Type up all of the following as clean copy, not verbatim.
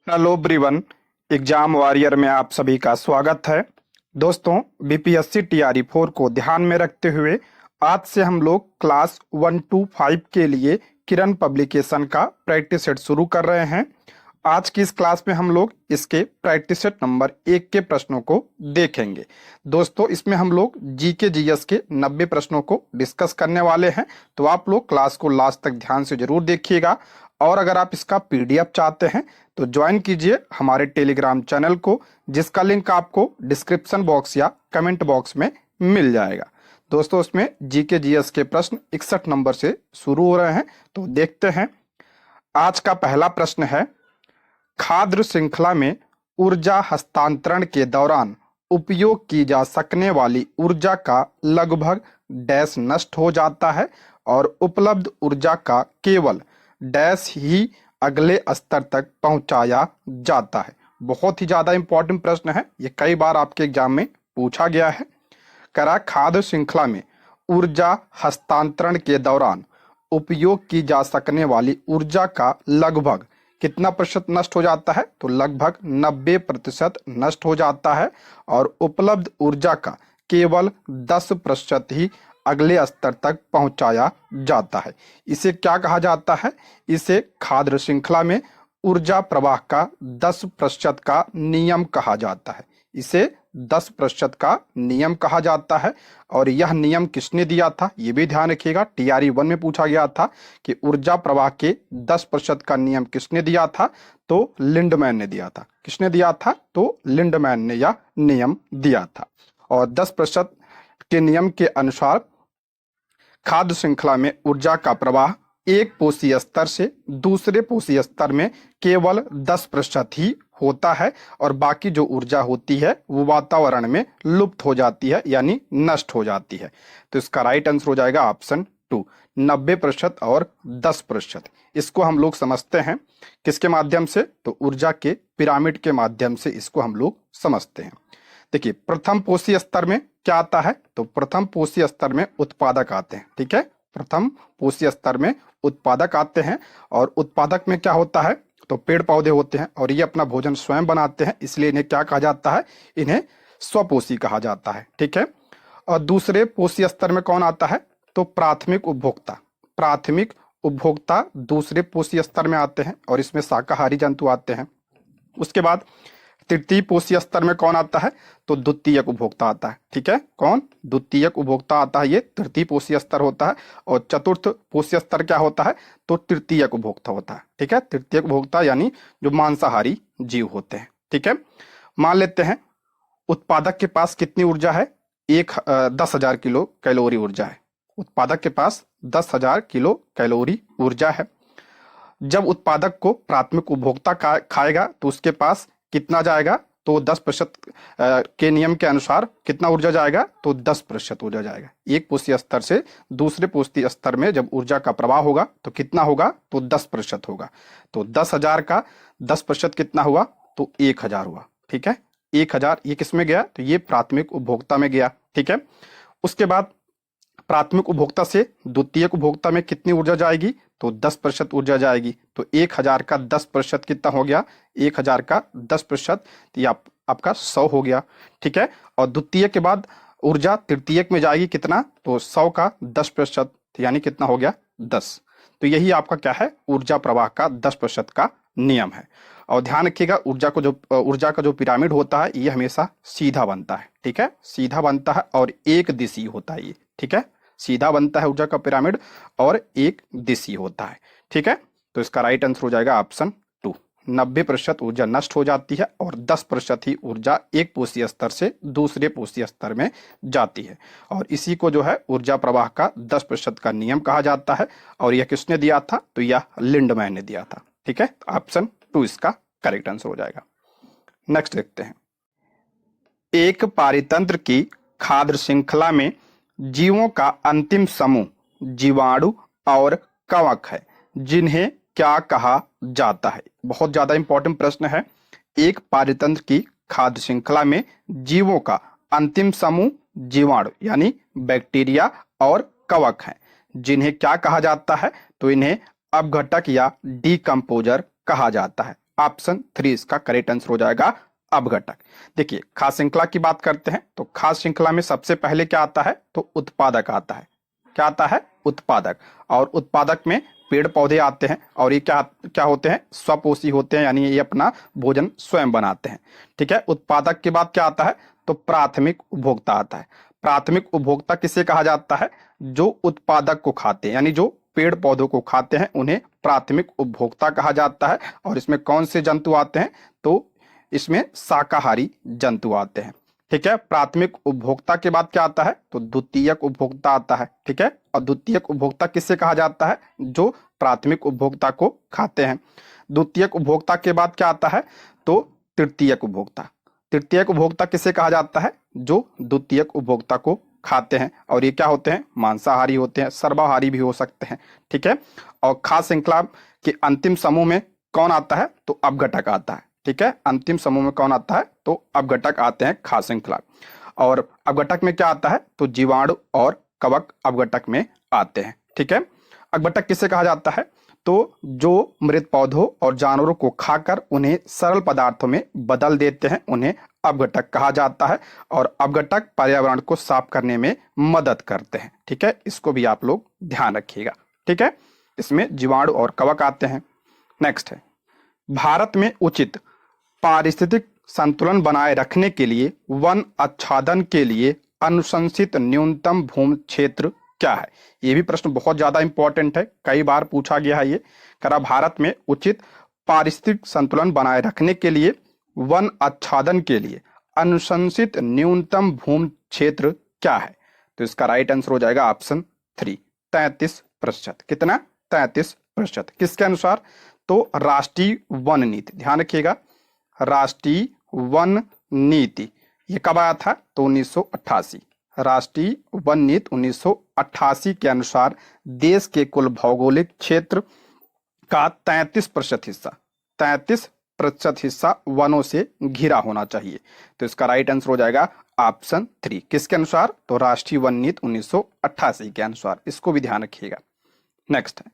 Hello everyone. Exam warrior में आप सभी का स्वागत है। दोस्तों, बीपीएससी टीआरई 4 को ध्यान में रखते हुए आज से हम लोग क्लास 1 to 5 के लिए किरण पब्लिकेशन का प्रैक्टिस सेट शुरू कर रहे हैं। आज की इस क्लास में हम लोग इसके प्रैक्टिस सेट नंबर 1 के प्रश्नों को देखेंगे। दोस्तों, इसमें हम लोग जीके जीएस के 90 प्रश्नों को डिस्कस करने वाले हैं, तो आप लोग क्लास को लास्ट तक ध्यान से जरूर देखिएगा। और अगर आप इसका पीडीएफ चाहते हैं तो ज्वाइन कीजिए हमारे टेलीग्राम चैनल को, जिसका लिंक आपको डिस्क्रिप्शन बॉक्स या कमेंट बॉक्स में मिल जाएगा। दोस्तों, उसमें जीके जीएस के प्रश्न 61 नंबर से शुरू हो रहे हैं, तो देखते हैं। आज का पहला प्रश्न है, खाद्य श्रृंखला में ऊर्जा हस्तांतरण के दौरान उपयोग की जा सकने वाली ऊर्जा का लगभग डैश नष्ट हो जाता है और उपलब्ध ऊर्जा का केवल डैश ही अगले स्तर तक पहुंचाया जाता है। बहुत ही ज्यादा इंपॉर्टेंट प्रश्न है, ये कई बार आपके एग्जाम में पूछा गया है। करा खाद्य श्रृंखला में ऊर्जा हस्तांतरण के दौरान उपयोग की जा सकने वाली ऊर्जा का लगभग कितना प्रतिशत नष्ट हो जाता है, तो लगभग 90% नष्ट हो जाता है और उपलब्ध ऊर्जा का केवल 10% ही अगले स्तर तक पहुंचाया जाता है। इसे क्या कहा जाता है? इसे खाद्य श्रृंखला में ऊर्जा प्रवाह का 10% का नियम कहा जाता है। इसे 10% का नियम कहा जाता है। और यह नियम किसने दिया था, यह भी ध्यान रखिएगा। टीआरई 1 में पूछा गया था कि ऊर्जा प्रवाह के 10% का नियम किसने दिया था, तो लिंडमैन ने दिया था। किसने दिया था? तो लिंडमैन ने यह नियम दिया था। और 10% के नियम के अनुसार खाद्य श्रृंखला में ऊर्जा का प्रवाह एक पोषीय स्तर से दूसरे पोषीय स्तर में केवल 10% ही होता है और बाकी जो ऊर्जा होती है वो वातावरण में लुप्त हो जाती है, यानी नष्ट हो जाती है। तो इसका राइट आंसर हो जाएगा ऑप्शन 2, 90% और 10%। इसको हम लोग समझते हैं किसके माध्यम से, तो ऊर्जा के पिरामिड के माध्यम से इसको हम लोग समझते हैं। देखिए, प्रथम पोषीय स्तर में क्या आता है, तो प्रथम पोषीय स्तर में उत्पादक आते हैं। ठीक है, प्रथम पोषीय स्तर में उत्पादक आते हैं और उत्पादक में क्या होता है, तो पेड़ पौधे होते हैं और ये अपना भोजन स्वयं बनाते हैं, इसलिए इन्हें क्या कहा जाता है, इन्हें स्वपोषी कहा जाता है। ठीक है, और दूसरे पोषीय स्तर में कौन आता है, तो प्राथमिक उपभोक्ता। प्राथमिक उपभोक्ता दूसरे पोषीय स्तर में आते हैं और इसमें शाकाहारी जंतु आते हैं। उसके बाद तृतीय पोषीय स्तर में कौन आता है, तो द्वितीयक उपभोक्ता आता है। ठीक है, कौन? द्वितीयक उपभोक्ता आता है, ये तृतीय पोषीय स्तर होता है। और चतुर्थ पोषीय स्तर क्या होता है, तो तृतीयक उपभोक्ता होता है। ठीक है, तृतीयक उपभोक्ता यानी जो मांसाहारी जीव होते हैं। ठीक है, मान लेते हैं उत्पादक के पास कितनी ऊर्जा है, 10,000 किलो कैलोरी ऊर्जा है। उत्पादक के पास 10,000 किलो कैलोरी ऊर्जा है। जब उत्पादक को प्राथमिक उपभोक्ता खाएगा तो उसके पास कितना जाएगा, तो 10% के नियम के अनुसार कितना ऊर्जा जाएगा, तो 10% ऊर्जा जाएगा। एक पोषीय स्तर से दूसरे पोषीय स्तर में जब ऊर्जा का प्रवाह होगा तो कितना होगा, तो 10% होगा। तो 10,000 का 10% कितना हुआ, तो 1,000 हुआ। ठीक है, 1,000 ये किस में गया, तो ये प्राथमिक उपभोक्ता में गया। ठीक है, उसके बाद प्राथमिक उपभोक्ता से द्वितीयक उपभोक्ता में कितनी ऊर्जा जाएगी, तो 10% ऊर्जा जाएगी। तो 1,000 का 10% कितना हो गया, 1,000 का 10%, तो ये आपका 100 हो गया। ठीक है, और द्वितीय के बाद ऊर्जा तृतीयक में जाएगी कितना, तो 100 का 10%, यानी कितना हो गया, 10। तो यही आपका क्या है, ऊर्जा प्रवाह का 10% का नियम है। और ध्यान रखिएगा, ऊर्जा का जो पिरामिड होता है ये हमेशा सीधा बनता है। ठीक है, सीधा बनता है और एक दिशी होता है ये। ठीक है, सीधा बनता है ऊर्जा का पिरामिड और एक दिशी होता है। ठीक है, तो इसका राइट आंसर हो जाएगा ऑप्शन 2, 90% ऊर्जा नष्ट हो जाती है और 10% ही ऊर्जा एक पोषीय स्तर से दूसरे पोषीय स्तर में जाती है। और इसी को जो है ऊर्जा प्रवाह का 10% का नियम कहा जाता है। और यह किसने दिया था, तो यह लिंडमैन ने दिया था। ठीक है, ऑप्शन 2 इसका करेक्ट आंसर हो जाएगा। नेक्स्ट देखते हैं, एक पारितंत्र की खाद्य श्रृंखला में जीवों का अंतिम समूह जीवाणु और कवक है, जिन्हें क्या कहा जाता है? बहुत ज्यादा इंपॉर्टेंट प्रश्न है। एक पारितंत्र की खाद्य श्रृंखला में जीवों का अंतिम समूह जीवाणु यानी बैक्टीरिया और कवक है, जिन्हें क्या कहा जाता है, तो इन्हें अपघटक या डिकम्पोजर कहा जाता है। ऑप्शन 3 इसका करेक्ट आंसर हो जाएगा अपघटक। देखिए खाद्य श्रृंखला की बात करते हैं तो खाद्य श्रृंखला में सबसे पहले क्या आता है तो उत्पादक आता है। क्या आता है उत्पादक। और उत्पादक में पेड़ पौधे आते हैं और ये क्या क्या होते हैं स्वपोषी होते हैं, यानी ये अपना भोजन स्वयं बनाते हैं। ठीक है, उत्पादक के बाद क्या आता है तो प्राथमिक उपभोक्ता आता है। प्राथमिक उपभोक्ता किसे कहा जाता है जो उत्पादक को खाते हैं, यानी जो पेड़ पौधों को खाते हैं उन्हें प्राथमिक उपभोक्ता कहा जाता है। और इसमें कौन से जंतु आते हैं तो इसमें शाकाहारी जंतु आते हैं। ठीक है, प्राथमिक उपभोक्ता के बाद क्या आता है तो द्वितीयक उपभोक्ता आता है। ठीक है, और द्वितीयक उपभोक्ता किससे कहा जाता है जो प्राथमिक उपभोक्ता को खाते हैं। द्वितीयक उपभोक्ता के बाद क्या आता है तो तृतीयक उपभोक्ता। तृतीयक उपभोक्ता किसे कहा जाता है जो द्वितीयक उपभोक्ता को खाते हैं। और ये क्या होते हैं मांसाहारी होते हैं, सर्वाहारी भी हो सकते हैं। ठीक है, और खाद्य श्रृंखला के अंतिम समूह में कौन आता है तो अपघटक आता है। ठीक है, अंतिम समूह में कौन आता है तो अपघटक आते हैं खाद्य श्रृंखला। और अपघटक में क्या आता है तो जीवाणु और कवक अपघटक में आते हैं। ठीक है, अपघटक किसे कहा जाता है तो जो मृत पौधों और जानवरों को खाकर उन्हें सरल पदार्थों में बदल देते हैं उन्हें अपघटक कहा जाता है। और अपघटक पर्यावरण को साफ करने में मदद करते हैं। ठीक है, इसको भी आप लोग ध्यान रखिएगा। ठीक है, इसमें जीवाणु और कवक आते हैं। नेक्स्ट है भारत में उचित पारिस्थितिक संतुलन बनाए रखने के लिए वन आच्छादन के लिए अनुशंसित न्यूनतम भूमि क्षेत्र क्या है। ये भी प्रश्न बहुत ज्यादा इंपॉर्टेंट है, कई बार पूछा गया है ये। करा भारत में उचित पारिस्थितिक संतुलन बनाए रखने के लिए वन आच्छादन के लिए अनुशंसित न्यूनतम भूमि क्षेत्र क्या है तो इसका राइट आंसर हो जाएगा ऑप्शन 3 33%। कितना 33%। किसके अनुसार तो राष्ट्रीय वन नीति। ध्यान रखिएगा राष्ट्रीय वन नीति ये कब आया था तो 1988। राष्ट्रीय वन नीति 1988 के अनुसार देश के कुल भौगोलिक क्षेत्र का 33% हिस्सा वनों से घिरा होना चाहिए। तो इसका राइट आंसर हो जाएगा ऑप्शन 3। किसके अनुसार तो राष्ट्रीय वन नीति 1988 के अनुसार। इसको भी ध्यान रखिएगा। नेक्स्ट है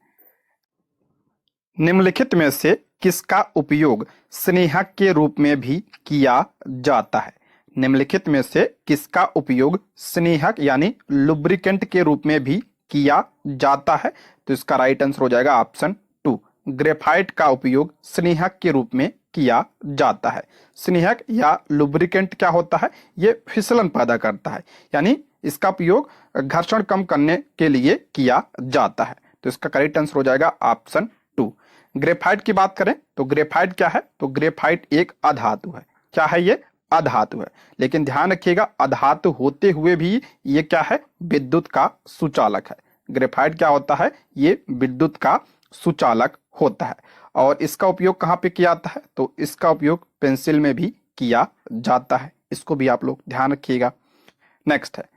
निम्नलिखित में से किसका उपयोग स्नेहक के रूप में भी किया जाता है। निम्नलिखित में से किसका उपयोग स्नेहक यानी लुब्रिकेंट के रूप में भी किया जाता है तो इसका राइट आंसर हो जाएगा ऑप्शन 2। ग्रेफाइट का उपयोग स्नेहक के रूप में किया जाता है। स्नेहक या लुब्रिकेंट क्या होता है ये फिसलन पैदा करता है, यानी इसका उपयोग घर्षण कम करने के लिए किया जाता है। तो इसका करेक्ट आंसर हो जाएगा ऑप्शन 2। ग्रेफाइट की बात करें तो ग्रेफाइट क्या है तो ग्रेफाइट एक अधातु है। क्या है ये अधातु है, लेकिन ध्यान रखिएगा अधातु होते हुए भी ये क्या है विद्युत का सुचालक है। ग्रेफाइट क्या होता है ये विद्युत का सुचालक होता है। और इसका उपयोग कहाँ पे किया जाता है तो इसका उपयोग पेंसिल में भी किया जाता है। इसको भी आप लोग ध्यान रखिएगा। नेक्स्ट है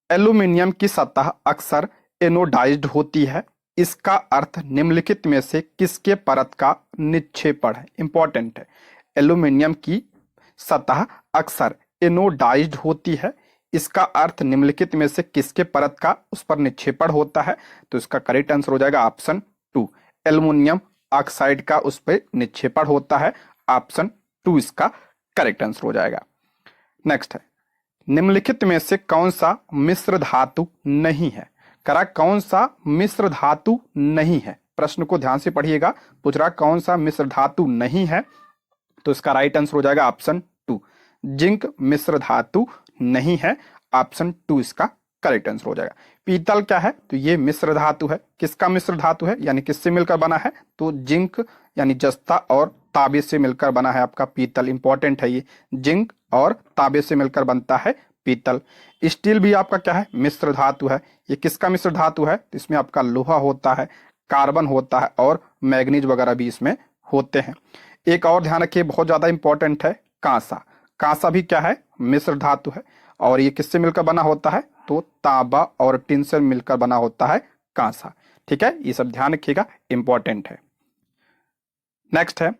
एल्यूमिनियम की सतह अक्सर एनोडाइज्ड होती है, इसका अर्थ निम्नलिखित में से किसके परत का निक्षेपण है। इंपॉर्टेंट है, एल्यूमिनियम की सतह अक्सर एनोडाइज्ड होती है, इसका अर्थ निम्नलिखित में से किसके परत का उस पर निक्षेपण होता है तो इसका करेक्ट आंसर हो जाएगा ऑप्शन 2। एल्यूमिनियम ऑक्साइड का उस पर निक्षेपण होता है। ऑप्शन 2 इसका करेक्ट आंसर हो जाएगा। नेक्स्ट है निम्नलिखित में से कौन सा मिश्र धातु नहीं है। करा कौन सा मिश्र धातु नहीं है, प्रश्न को ध्यान से पढ़िएगा। पूछ रहा कौन सा मिश्र धातु नहीं है तो इसका राइट आंसर हो जाएगा ऑप्शन 2। जिंक मिश्र धातु नहीं है। ऑप्शन 2 इसका करेक्ट आंसर हो जाएगा। पीतल क्या है तो ये मिश्र धातु है। किसका मिश्र धातु है यानी किससे मिलकर बना है तो जिंक यानी जस्ता और तांबे से मिलकर बना है आपका पीतल। इंपॉर्टेंट है ये, जिंक और तांबे से मिलकर बनता है पीतल। स्टील भी आपका क्या है मिश्र धातु है। ये किसका मिश्र धातु है तो इसमें आपका लोहा होता है, कार्बन होता है और मैग्नीज वगैरह भी इसमें होते हैं। एक और ध्यान रखिए बहुत ज्यादा इंपॉर्टेंट है कांसा। कांसा भी क्या है मिश्र धातु है और ये किससे मिलकर बना होता है तो तांबा और टिन से मिलकर बना होता है कांसा। ठीक है, ये सब ध्यान रखिएगा, इंपॉर्टेंट है। नेक्स्ट है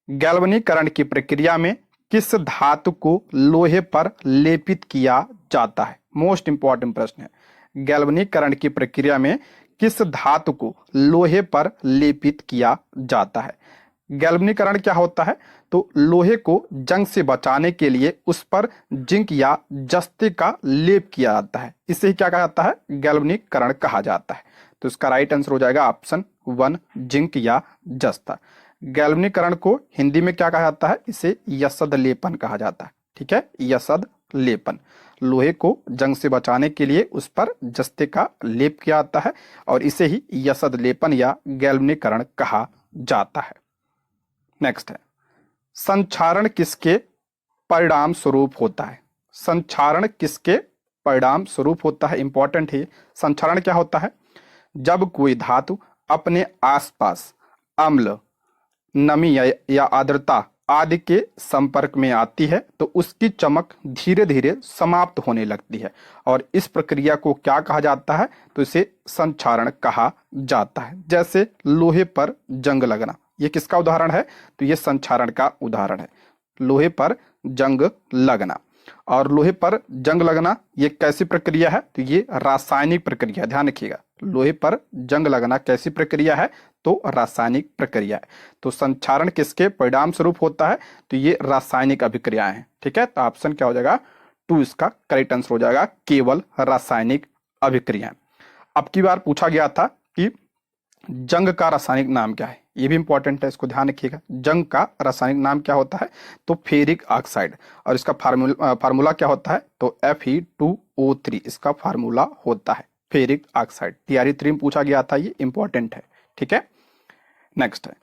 गैल्वनीकरण की प्रक्रिया में किस धातु को लोहे पर लेपित किया जाता है। मोस्ट इंपॉर्टेंट प्रश्न है, गैल्वनीकरण की प्रक्रिया में किस धातु को लोहे पर लेपित किया जाता है। गैल्वनीकरण क्या होता है? तो लोहे को जंग से बचाने के लिए उस पर जिंक या जस्ते का लेप किया जाता है, इसे ही क्या कहा जाता है? गैल्वनीकरण कहा जाता है। तो इसका राइट आंसर हो जाएगा ऑप्शन 1, जिंक या जस्ता। गैल्वनीकरण को हिंदी में क्या कहा जाता है? इसे यसद लेपन कहा जाता है। ठीक है, यसद लेपन। लोहे को जंग से बचाने के लिए उस पर जस्ते का लेप किया जाता है और इसे ही यसद लेपन या गैल्वनीकरण कहा जाता है। नेक्स्ट है, संक्षारण किसके परिणाम स्वरूप होता है? संक्षारण किसके परिणाम स्वरूप होता है? इंपॉर्टेंट है। संक्षारण क्या होता है? जब कोई धातु अपने आसपास अम्ल, नमी या आर्द्रता आदि के संपर्क में आती है तो उसकी चमक धीरे धीरे समाप्त होने लगती है और इस प्रक्रिया को क्या कहा जाता है? तो इसे संक्षारण कहा जाता है। जैसे लोहे पर जंग लगना, ये किसका उदाहरण है? तो ये संक्षारण का उदाहरण है। लोहे पर जंग लगना। और लोहे पर जंग लगना ये कैसी प्रक्रिया है? तो ये रासायनिक प्रक्रिया, ध्यान रखिएगा। लोहे पर जंग लगना कैसी प्रक्रिया है? तो रासायनिक प्रक्रिया है। तो संक्षारण किसके परिणाम स्वरूप होता है? तो ये रासायनिक अभिक्रियाएं हैं। ठीक है, तो ऑप्शन क्या हो जाएगा? 2 इसका करेक्ट आंसर हो जाएगा, केवल रासायनिक अभिक्रियाएं। अब की बार पूछा गया था कि जंग का रासायनिक नाम क्या है? ये भी इंपॉर्टेंट है, इसको ध्यान रखिएगा। जंग का रासायनिक नाम क्या होता है? तो फेरिक ऑक्साइड। और इसका फार्मूला क्या होता है? तो Fe2O3 इसका फार्मूला होता है, फेरिक ऑक्साइड। तैयारी 3 में पूछा गया था, ये इंपॉर्टेंट है। ठीक है, नेक्स्ट है,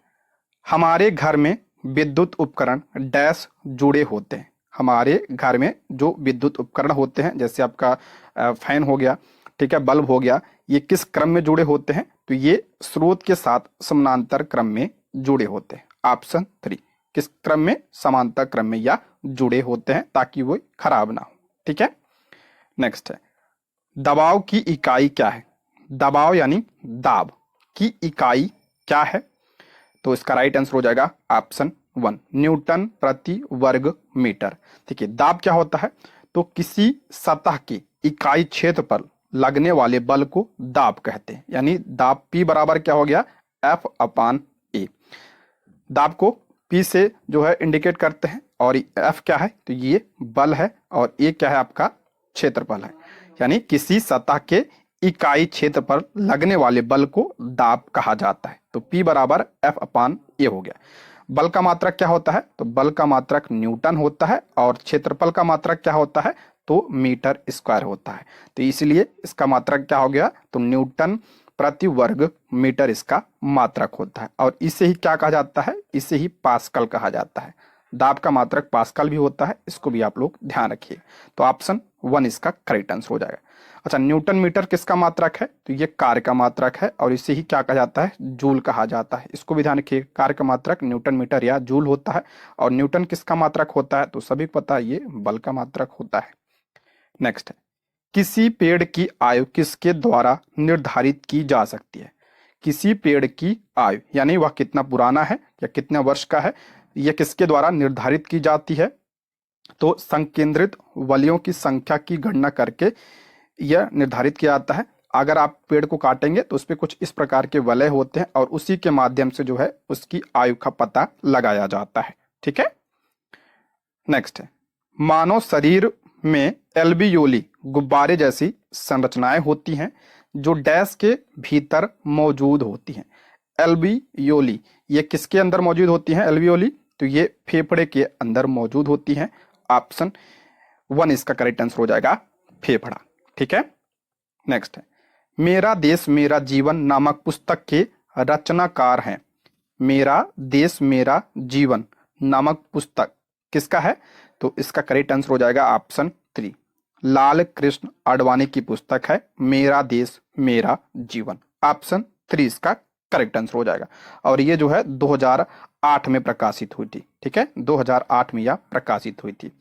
हमारे घर में विद्युत उपकरण डैश जुड़े होते हैं। हमारे घर में जो विद्युत उपकरण होते हैं, जैसे आपका फैन हो गया, ठीक है, बल्ब हो गया, ये किस क्रम में जुड़े होते हैं? तो ये स्रोत के साथ समानांतर क्रम में जुड़े होते हैं। ऑप्शन 3, किस क्रम में? समांतर क्रम में या जुड़े होते हैं ताकि वो खराब ना हो। ठीक है, नेक्स्ट है, दबाव की इकाई क्या है? दबाव यानी दाब की इकाई क्या है? तो इसका राइट आंसर हो जाएगा ऑप्शन 1, न्यूटन प्रति वर्ग मीटर। ठीक है, दाब क्या होता है? तो किसी सतह के इकाई क्षेत्र पर लगने वाले बल को दाब कहते हैं। यानी दाब P बराबर क्या हो गया? F/A। दाब को P से जो है इंडिकेट करते हैं और F क्या है? तो ये बल है और A क्या है? आपका क्षेत्रफल है। यानी किसी सतह के इकाई क्षेत्र पर लगने वाले बल को दाब कहा जाता है। तो P बराबर F/A हो गया। बल का मात्रक क्या होता है? तो बल का मात्रक न्यूटन होता है और क्षेत्रफल का मात्रक क्या होता है? तो मीटर स्क्वायर होता है। तो इसलिए इसका मात्रक क्या हो गया? तो न्यूटन प्रति वर्ग मीटर इसका मात्रक होता है और इसे ही क्या कहा जाता है? इसे ही पास्कल कहा जाता है। दाब का मात्रक पास्कल भी होता है, इसको भी आप लोग ध्यान रखिए। तो ऑप्शन 1 इसका करेक्ट आंसर हो जाएगा। अच्छा, न्यूटन मीटर किसका मात्रक है? तो ये कार्य का मात्रक है और इसे ही क्या कहा जाता है? जूल कहा जाता है। इसको भी ध्यान रखिए, कार्य का मात्रक न्यूटन मीटर या जूल होता है। और न्यूटन किसका मात्रक होता है? तो सभी पता है, ये बल का मात्रक होता है। नेक्स्ट है, किसी पेड़ की आयु किसके द्वारा निर्धारित की जा सकती है? किसी पेड़ की आयु यानी वह कितना पुराना है या कितने वर्ष का है, यह किसके द्वारा निर्धारित की जाती है? तो संकेंद्रित वलयों की संख्या की गणना करके यह निर्धारित किया जाता है। अगर आप पेड़ को काटेंगे तो उस पर कुछ इस प्रकार के वलय होते हैं और उसी के माध्यम से जो है उसकी आयु का पता लगाया जाता है। ठीक है, नेक्स्ट है, मानव शरीर में एल्वियोली गुब्बारे जैसी संरचनाएं होती हैं जो डैश के भीतर मौजूद होती हैं। एल्वियोली ये किसके अंदर मौजूद होती हैं? एल्वियोली तो ये फेफड़े के अंदर मौजूद होती हैं। ऑप्शन 1 इसका करेक्ट आंसर हो जाएगा, फेफड़ा। ठीक है, नेक्स्ट है, मेरा देश मेरा जीवन नामक पुस्तक के रचनाकार हैं। मेरा देश मेरा जीवन नामक पुस्तक किसका है? तो इसका करेक्ट आंसर हो जाएगा ऑप्शन 3, लाल कृष्ण आडवाणी की पुस्तक है मेरा देश मेरा जीवन। ऑप्शन 3 इसका करेक्ट आंसर हो जाएगा और ये जो है 2008 में प्रकाशित हुई थी। ठीक है, 2008 में यह प्रकाशित हुई थी।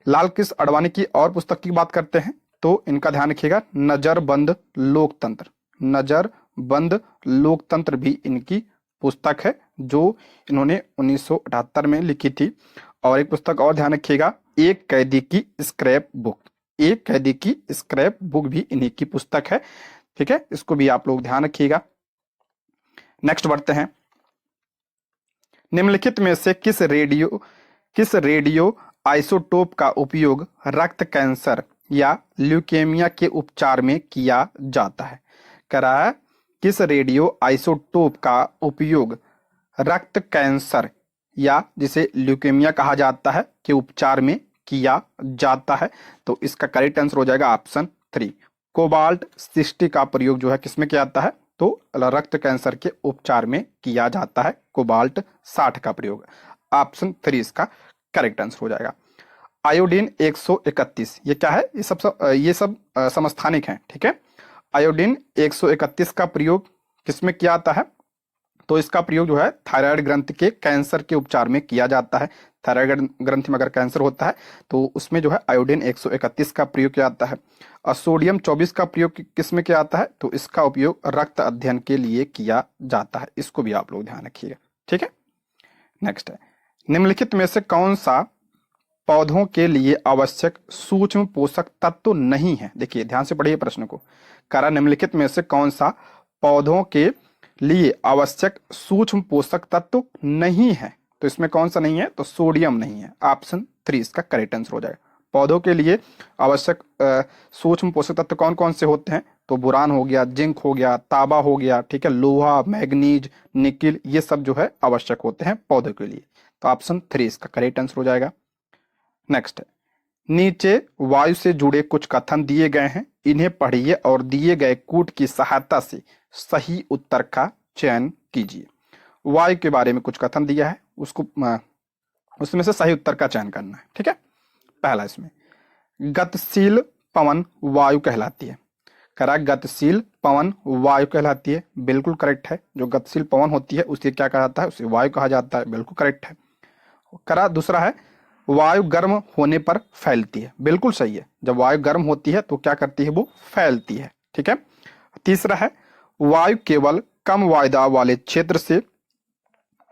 लाल कृष्ण आडवाणी की और पुस्तक की बात करते हैं तो इनका ध्यान रखिएगा, नजरबंद लोकतंत्र। नजरबंद लोकतंत्र भी इनकी पुस्तक है जो इन्होंने 1978 में लिखी थी। और एक पुस्तक और ध्यान रखिएगा, एक कैदी की स्क्रैप बुक। एक कैदी की स्क्रैप बुक भी इन्हीं की पुस्तक है। ठीक है, इसको भी आप लोग ध्यान रखिएगा। नेक्स्ट बढ़ते हैं। निम्नलिखित में से किस रेडियो आइसोटोप का उपयोग रक्त कैंसर या ल्यूकेमिया के उपचार में किया जाता है? कह रहा है किस रेडियो आइसोटोप का उपयोग रक्त कैंसर या जिसे ल्यूकेमिया कहा जाता है के उपचार में किया जाता है? तो इसका करेक्ट आंसर हो जाएगा ऑप्शन 3, कोबाल्ट 60 का प्रयोग जो है किसमें किया जाता है? तो रक्त कैंसर के उपचार में किया जाता है कोबाल्ट 60 का प्रयोग। ऑप्शन 3 इसका करेक्ट आंसर हो जाएगा। आयोडीन 131 ये क्या है? ये सब समस्थानिक हैं, ठीक है। आयोडीन 131 का प्रयोग किसमें किया जाता है? तो इसका प्रयोग जो है थायराइड ग्रंथि के कैंसर के उपचार में किया जाता है। थायराइड ग्रंथि में अगर कैंसर होता है तो उसमें जो है आयोडीन 131 का प्रयोग किया जाता है। और सोडियम 24 का प्रयोग किस में किया जाता है? तो इसका उपयोग रक्त अध्ययन के लिए किया जाता है। इसको भी आप लोग ध्यान रखिएगा, ठीक है। नेक्स्ट है, निम्नलिखित में से कौन सा पौधों के लिए आवश्यक सूक्ष्म पोषक तत्व नहीं है? देखिए ध्यान से पढ़िए प्रश्न को। करा निम्नलिखित में से कौन सा पौधों के लिए आवश्यक सूक्ष्म पोषक तत्व नहीं है? तो इसमें कौन सा नहीं है? तो सोडियम नहीं है। ऑप्शन 3 इसका करेक्ट आंसर हो जाएगा। पौधों के लिए आवश्यक सूक्ष्म पोषक तत्व कौन कौन से होते हैं? तो बोरान हो गया, जिंक हो गया, तांबा हो गया, ठीक है, लोहा, मैग्नीज, निकिल, ये सब जो है आवश्यक होते हैं पौधों के लिए। तो ऑप्शन 3 इसका करेक्ट आंसर हो जाएगा। नेक्स्ट है, नीचे वायु से जुड़े कुछ कथन दिए गए हैं, इन्हें पढ़िए और दिए गए कूट की सहायता से सही उत्तर का चयन कीजिए। वायु के बारे में कुछ कथन दिया है, उसमें से सही उत्तर का चयन करना है, ठीक है। पहला इसमें गतिशील पवन वायु कहलाती है। करा गतिशील पवन वायु कहलाती है, बिल्कुल करेक्ट है। जो गतिशील पवन होती है उसे क्या कहा जाता है? उसे वायु कहा जाता है, बिल्कुल करेक्ट है। करा दूसरा है वायु गर्म होने पर फैलती है, बिल्कुल सही है। जब वायु गर्म होती है तो क्या करती है? वो फैलती है, ठीक है। तीसरा है वायु केवल कम वायुदाब वाले क्षेत्र से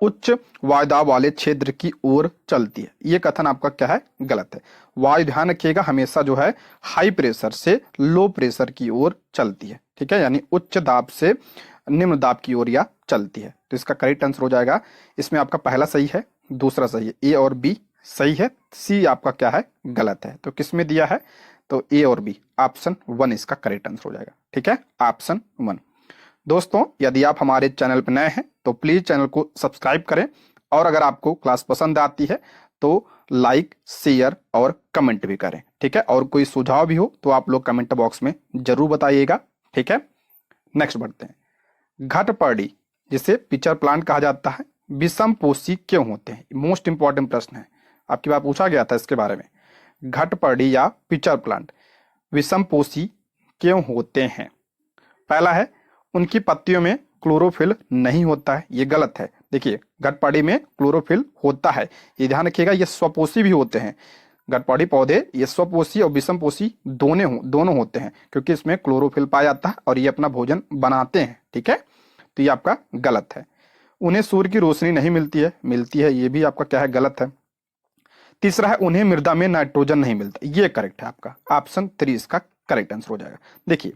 उच्च वायुदाब वाले क्षेत्र की ओर चलती है। ये कथन आपका क्या है? गलत है। वायु ध्यान रखिएगा हमेशा जो है हाई प्रेशर से लो प्रेशर की ओर चलती है, ठीक है, यानी उच्च दाब से निम्न दाब की ओर या चलती है। तो इसका करेक्ट आंसर हो जाएगा, इसमें आपका पहला सही है, दूसरा सही है, ए और बी सही है, सी आपका क्या है? गलत है। तो किस में दिया है? तो ए और बी, ऑप्शन 1 इसका करेक्ट आंसर हो जाएगा, ठीक है, ऑप्शन 1। दोस्तों यदि आप हमारे चैनल पर नए हैं तो प्लीज चैनल को सब्सक्राइब करें, और अगर आपको क्लास पसंद आती है तो लाइक, शेयर और कमेंट भी करें, ठीक है। और कोई सुझाव भी हो तो आप लोग कमेंट बॉक्स में जरूर बताइएगा, ठीक है। नेक्स्ट बढ़ते हैं। घटपर्डी जिसे पिचर प्लांट कहा जाता है विषम पोषी क्यों होते हैं? मोस्ट इंपॉर्टेंट प्रश्न है, आपकी बार पूछा गया था इसके बारे में। घटपर्डी या पिचर प्लांट विषम पोषी क्यों होते हैं? पहला है उनकी पत्तियों में क्लोरोफिल नहीं होता है, ये गलत है। देखिए घटपर्डी में क्लोरोफिल होता है, ये ध्यान रखिएगा। ये स्वपोषी भी होते हैं, घटपर्डी पौधे ये स्वपोषी और विषमपोषी दोनों होते हैं, क्योंकि इसमें क्लोरोफिल पाया जाता है और ये अपना भोजन बनाते हैं, ठीक है। तो ये आपका गलत है। उन्हें सूर्य की रोशनी नहीं मिलती है, ये भी आपका क्या है? गलत है। तीसरा है उन्हें मृदा में नाइट्रोजन नहीं मिलता, ये करेक्ट है आपका, ऑप्शन 3 इसका करेक्ट आंसर हो जाएगा। देखिए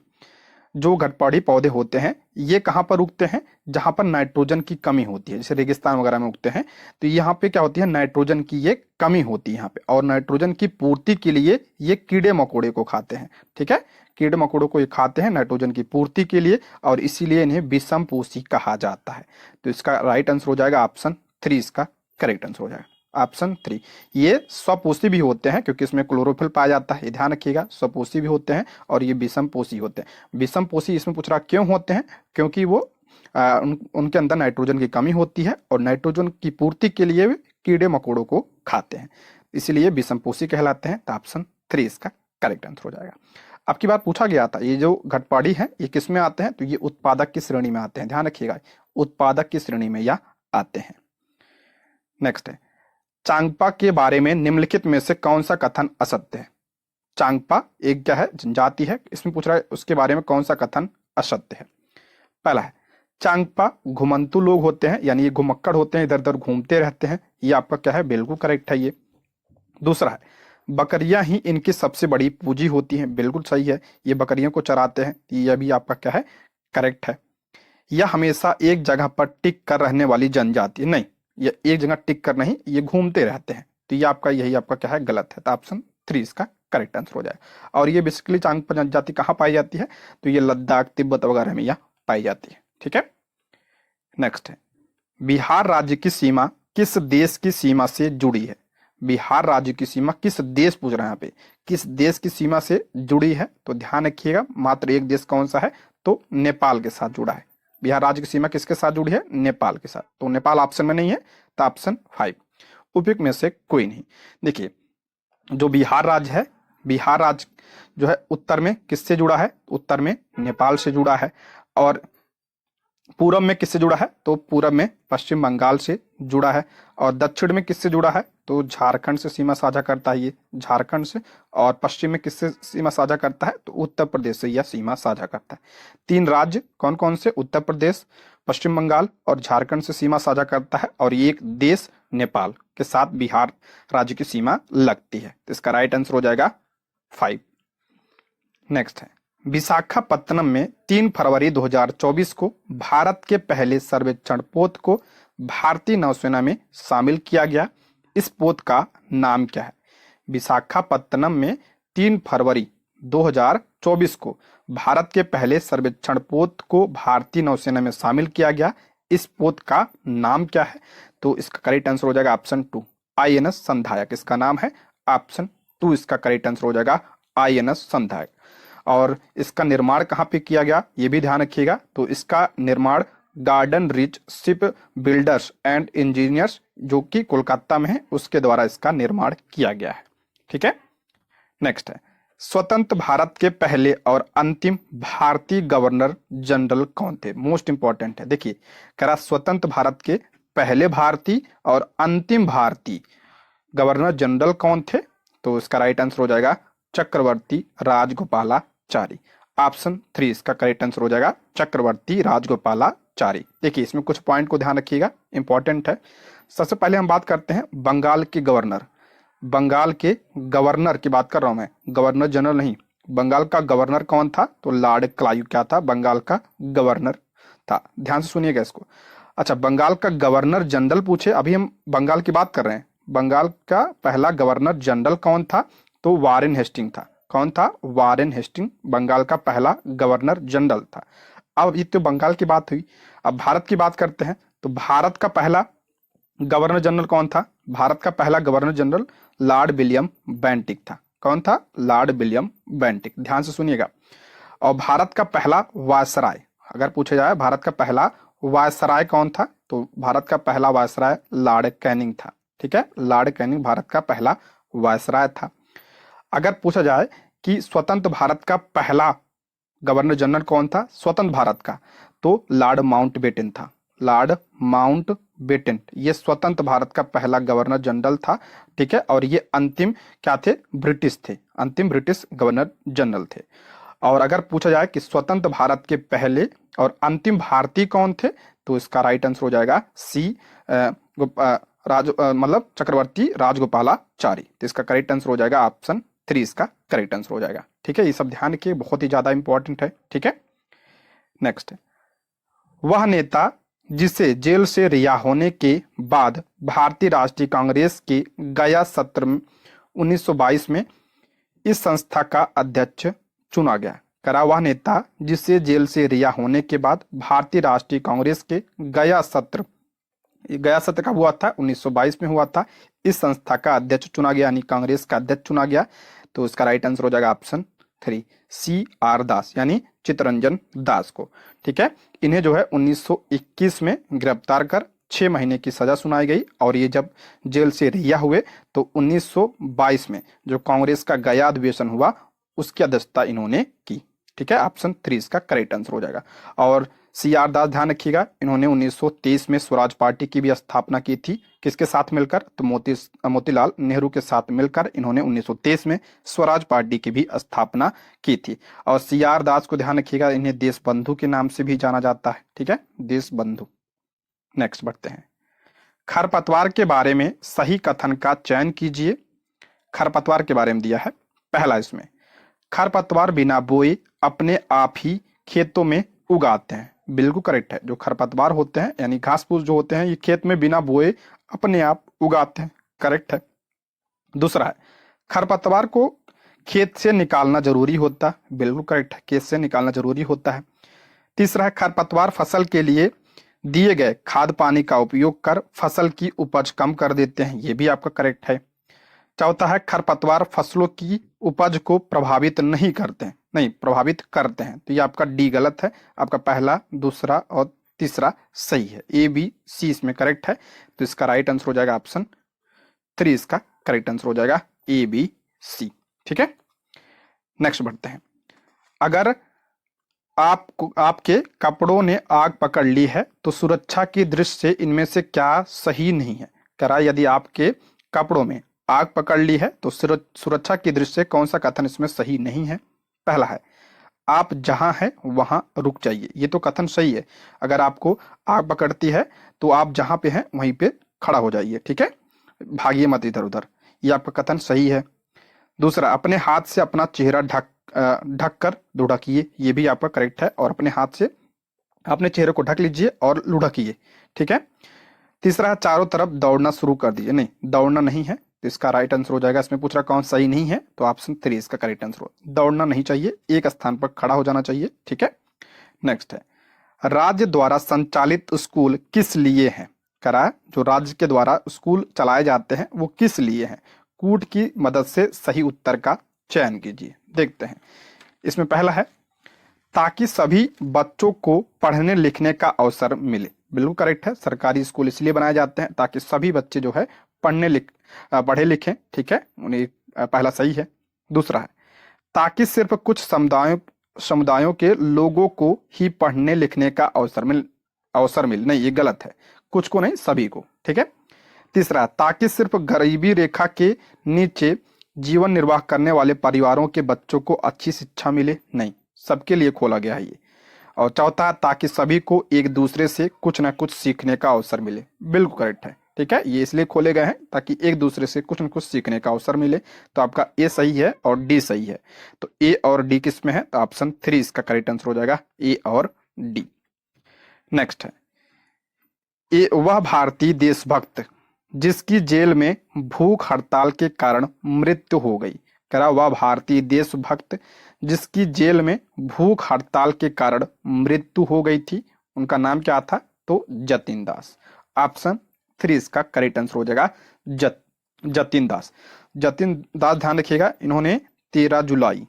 जो घटपर्डी पौधे होते हैं ये कहाँ पर उगते हैं? जहां पर नाइट्रोजन की कमी होती है, जैसे रेगिस्तान वगैरह में उगते हैं, तो यहाँ पे क्या होती है? नाइट्रोजन की ये कमी होती है यहाँ पे, और नाइट्रोजन की पूर्ति के लिए ये कीड़े मकोड़े को खाते हैं, ठीक है। कीड़े मकोड़ों को ये खाते हैं नाइट्रोजन की पूर्ति के लिए, और इसीलिए इन्हें विषमपोषी कहा जाता है। तो इसका राइट आंसर हो जाएगा ऑप्शन 3 इसका करेक्ट आंसर हो जाएगा, ऑप्शन 3। ये स्वपोषी भी होते हैं क्योंकि इसमें क्लोरोफिल पाया जाता है, ये ध्यान रखिएगा। स्वपोषी भी होते हैं और ये विषमपोषी होते हैं। विषमपोषी इसमें पूछ रहा क्यों होते हैं? क्योंकि वो उनके अंदर नाइट्रोजन की कमी होती है और नाइट्रोजन की पूर्ति के लिए कीड़े मकोड़ों को खाते हैं, इसलिए विषमपोषी कहलाते हैं। तो ऑप्शन 3 इसका करेक्ट आंसर हो जाएगा। आपकी बात पूछा गया था ये जो घटपर्डी है ये किस में आते हैं? तो ये उत्पादक की श्रेणी में आते हैं, ध्यान रखिएगा, उत्पादक की श्रेणी में या आते हैं। नेक्स्ट है चांगपा के बारे में निम्नलिखित में से कौन सा कथन असत्य है? चांगपा एक क्या है? जनजाति है, इसमें पूछ रहा है उसके बारे में कौन सा कथन असत्य है। पहला है चांगपा घुमंतु लोग होते हैं, यानी ये घुमक्कड़ होते हैं, इधर उधर घूमते रहते हैं, ये आपका क्या है? बिल्कुल करेक्ट है ये। दूसरा है बकरियां ही इनकी सबसे बड़ी पूंजी होती हैं, बिल्कुल सही है, ये बकरियों को चराते हैं, यह भी आपका क्या है? करेक्ट है। यह हमेशा एक जगह पर टिक कर रहने वाली जनजाति नहीं, ये एक जगह टिक कर नहीं, ये घूमते रहते हैं। तो ये आपका यही आपका क्या है, गलत है। तो ऑप्शन 3 इसका करेक्ट आंसर हो जाएगा। और ये बेसिकली चांगथो जाति कहाँ पाई जाती है, तो ये लद्दाख तिब्बत वगैरह में यह पाई जाती है। ठीक है, नेक्स्ट है, बिहार राज्य की सीमा किस देश की सीमा से जुड़ी है? बिहार राज्य की सीमा किस देश पूछ रहे हैं यहाँ पे, किस देश की सीमा से जुड़ी है? तो ध्यान रखिएगा, मात्र एक देश कौन सा है, तो नेपाल के साथ जुड़ा है। बिहार राज्य की सीमा किसके साथ जुड़ी है, नेपाल के साथ। तो नेपाल ऑप्शन में नहीं है, तो ऑप्शन 5 उपयुक्त में से कोई नहीं। देखिए, जो बिहार राज्य है, बिहार राज्य जो है उत्तर में किससे जुड़ा है, उत्तर में नेपाल से जुड़ा है। और पूरब में किससे जुड़ा है, तो पूरब में पश्चिम बंगाल से जुड़ा है। और दक्षिण में किससे जुड़ा है, तो झारखंड से सीमा साझा करता है, ये झारखंड से। और पश्चिम में किससे सीमा साझा करता है, तो उत्तर प्रदेश से यह सीमा साझा करता है। 3 राज्य कौन कौन से, उत्तर प्रदेश, पश्चिम बंगाल और झारखंड से सीमा साझा करता है। और एक देश नेपाल के साथ बिहार राज्य की सीमा लगती है। तो इसका राइट आंसर हो जाएगा 5। नेक्स्ट है, विशाखापत्तनम में 3 फरवरी 2024 को भारत के पहले सर्वेक्षण पोत को भारतीय नौसेना में शामिल किया गया। इस पोत का नाम क्या है? विशाखापत्तनम में 3 फरवरी 2024 को भारत के पहले सर्वेक्षण पोत को भारतीय नौसेना में शामिल किया गया। इस पोत का नाम क्या है? तो इसका करेक्ट आंसर हो जाएगा ऑप्शन 2 INS संधायक। इसका नाम है ऑप्शन 2, इसका करेक्ट आंसर हो जाएगा INS संधायक। और इसका निर्माण कहाँ पे किया गया, ये भी ध्यान रखिएगा। तो इसका निर्माण garden rich ship builders and engineers, जो कि कोलकाता में है, उसके द्वारा इसका निर्माण किया गया है। ठीक है, नेक्स्ट है, स्वतंत्र भारत के पहले और अंतिम भारतीय गवर्नर जनरल कौन थे? मोस्ट इंपॉर्टेंट है। देखिए, कह रहा स्वतंत्र भारत के पहले भारतीय और अंतिम भारतीय गवर्नर जनरल कौन थे? तो इसका राइट आंसर हो जाएगा चक्रवर्ती राजगोपालाचारी। ऑप्शन 3 इसका करेक्ट आंसर हो जाएगा चक्रवर्ती राजगोपालाचारी। देखिए, इसमें कुछ पॉइंट को ध्यान रखिएगा, इंपॉर्टेंट है। सबसे पहले हम बात करते हैं बंगाल के गवर्नर। बंगाल के गवर्नर की बात कर रहा हूं मैं, गवर्नर जनरल नहीं। बंगाल का गवर्नर कौन था? तो लॉर्ड क्लाइव क्या था, बंगाल का गवर्नर था। ध्यान से सुनिएगा इसको। अच्छा, बंगाल का गवर्नर जनरल पूछे, अभी हम बंगाल की बात कर रहे हैं। बंगाल का पहला गवर्नर जनरल कौन था? तो वारेन हेस्टिंग था। कौन था? वारेन हेस्टिंग बंगाल का पहला गवर्नर जनरल था। अब ये तो बंगाल की बात हुई, अब भारत की बात करते हैं। तो भारत का पहला गवर्नर जनरल कौन था? भारत का पहला governor general Lord William Bentinck था। कौन था? Lord William Bentinck. ध्यान से सुनिएगा। और भारत का पहला वायसराय, अगर पूछा जाए भारत का पहला वायसराय कौन था, तो भारत का पहला वायसराय लॉर्ड कैनिंग था। ठीक है, लॉर्ड कैनिंग भारत का पहला वायसराय था। अगर पूछा जाए कि स्वतंत्र भारत का पहला गवर्नर जनरल कौन था स्वतंत्र भारत का, तो लॉर्ड माउंटबेटन था। लॉर्ड माउंटबेटन ये स्वतंत्र भारत का पहला गवर्नर जनरल था। ठीक है, और ये अंतिम क्या थे? ब्रिटिश थे, अंतिम ब्रिटिश गवर्नर जनरल थे। और अगर पूछा जाए कि स्वतंत्र भारत के पहले और अंतिम भारतीय कौन थे, तो इसका राइट आंसर हो जाएगा सी मतलब चक्रवर्ती राजगोपालाचारी। तो इसका करेक्ट आंसर हो जाएगा ऑप्शन 3 इसका करेक्ट आंसर हो जाएगा। ठीक है, ये सब ध्यान रखिए, बहुत ही ज्यादा इंपॉर्टेंट है। ठीक है, नेक्स्ट है, वह नेता जिसे जेल से रिहा होने के बाद भारतीय राष्ट्रीय कांग्रेस के गया सत्र 1922 में इस संस्था का अध्यक्ष चुना गया। करा वह नेता जिसे जेल से रिहा होने के बाद भारतीय राष्ट्रीय कांग्रेस के गया सत्र कब हुआ था? 1922 में हुआ था। इस संस्था का अध्यक्ष चुना गया, यानी कांग्रेस का अध्यक्ष चुना गया। तो इसका राइट आंसर हो जाएगा ऑप्शन 3 CR दास, यानी चित्तरंजन दास को। ठीक है, इन्हें जो है 1921 में गिरफ्तार कर 6 महीने की सजा सुनाई गई। और ये जब जेल से रिहा हुए तो 1922 में जो कांग्रेस का गया अधिवेशन हुआ उसकी अध्यक्षता इन्होंने की। ठीक है, ऑप्शन 3 इसका करेक्ट आंसर हो जाएगा। और CR दास ध्यान रखिएगा, इन्होंने 1923 में स्वराज पार्टी की भी स्थापना की थी। किसके साथ मिलकर? तो मोतीलाल नेहरू के साथ मिलकर इन्होंने 1923 में स्वराज पार्टी की भी स्थापना की थी। और CR दास को ध्यान रखिएगा, इन्हें देश बंधु के नाम से भी जाना जाता है। ठीक है, देश बंधु। नेक्स्ट बढ़ते हैं, खरपतवार के बारे में सही कथन का चयन कीजिए। खरपतवार के बारे में दिया है पहला, इसमें खरपतवार बिना बोए अपने आप ही खेतों में उगाते हैं। बिल्कुल करेक्ट है। जो खरपतवार होते हैं यानी घास फूस जो होते हैं ये खेत में बिना बोए अपने आप उगाते हैं, करेक्ट है। दूसरा है खरपतवार को खेत से निकालना जरूरी होता है, बिल्कुल करेक्ट है, खेत से निकालना जरूरी होता है। तीसरा है खरपतवार फसल के लिए दिए गए खाद पानी का उपयोग कर फसल की उपज कम कर देते हैं, ये भी आपका करेक्ट है। चौथा है खरपतवार फसलों की उपज को प्रभावित नहीं करते हैं, नहीं प्रभावित करते हैं, तो ये आपका डी गलत है। आपका पहला, दूसरा और तीसरा सही है, ए बी सी इसमें करेक्ट है। तो इसका राइट आंसर हो जाएगा ऑप्शन 3, इसका करेक्ट आंसर हो जाएगा ए बी सी। ठीक है, नेक्स्ट बढ़ते हैं। अगर आपको आपके कपड़ों ने आग पकड़ ली है तो सुरक्षा की दृष्टि से इनमें से क्या सही नहीं है। कह रहा है यदि आपके कपड़ों में आग पकड़ ली है तो सुरक्षा की दृष्टि से कौन सा कथन इसमें सही नहीं है। पहला है आप जहां हैं वहां रुक जाइए, ये तो कथन सही है। अगर आपको आग पकड़ती है तो आप जहां पे हैं वहीं पे खड़ा हो जाइए, ठीक है, भागिए मत इधर उधर, ये आपका कथन सही है। दूसरा अपने हाथ से अपना चेहरा ढक कर लुढ़किए, ये भी आपका करेक्ट है, और अपने हाथ से अपने चेहरे को ढक लीजिए और लुढ़किए, ठीक है। तीसरा है चारों तरफ दौड़ना शुरू कर दीजिए, नहीं दौड़ना नहीं है, तो इसका राइट आंसर हो जाएगा। इसमें पूछ रहा कौन सही नहीं है, तो ऑप्शन 3 इसका करेक्ट आंसर हो। दौड़ना नहीं चाहिए, एक स्थान पर खड़ा हो जाना चाहिए, ठीक है। नेक्स्ट है राज्य द्वारा संचालित स्कूल किस लिए हैं। करा जो राज्य के द्वारा स्कूल चलाए जाते हैं वो किस लिए हैं। कूट की मदद से सही उत्तर का चयन कीजिए। देखते हैं, इसमें पहला है ताकि सभी बच्चों को पढ़ने लिखने का अवसर मिले, बिल्कुल करेक्ट है। सरकारी स्कूल इसलिए बनाए जाते हैं ताकि सभी बच्चे जो है पढ़े लिखें, ठीक है, उन्हें पहला सही है। दूसरा है ताकि सिर्फ कुछ समुदायों के लोगों को ही पढ़ने लिखने का अवसर मिल, नहीं ये गलत है, कुछ को नहीं सभी को, ठीक है। तीसरा ताकि सिर्फ गरीबी रेखा के नीचे जीवन निर्वाह करने वाले परिवारों के बच्चों को अच्छी शिक्षा मिले, नहीं सबके लिए खोला गया है ये। और चौथा ताकि सभी को एक दूसरे से कुछ ना कुछ सीखने का अवसर मिले, बिल्कुल करेक्ट है, ठीक है, ये इसलिए खोले गए हैं ताकि एक दूसरे से कुछ ना कुछ सीखने का अवसर मिले। तो आपका ए सही है और डी सही है, तो ए और डी किस में है, तो ऑप्शन 3 इसका करेक्ट आंसर हो जाएगा, ए और डी। नेक्स्ट है वह भारतीय देशभक्त जिसकी जेल में भूख हड़ताल के कारण मृत्यु हो गई। कह रहा वह भारतीय देशभक्त जिसकी जेल में भूख हड़ताल के कारण मृत्यु हो गई थी, उनका नाम क्या था, तो जतिन दास। ऑप्शन 3 इसका करेक्ट आंसर हो जाएगा जतिन दास। जतिन दास ध्यान रखिएगा, इन्होंने 13 जुलाई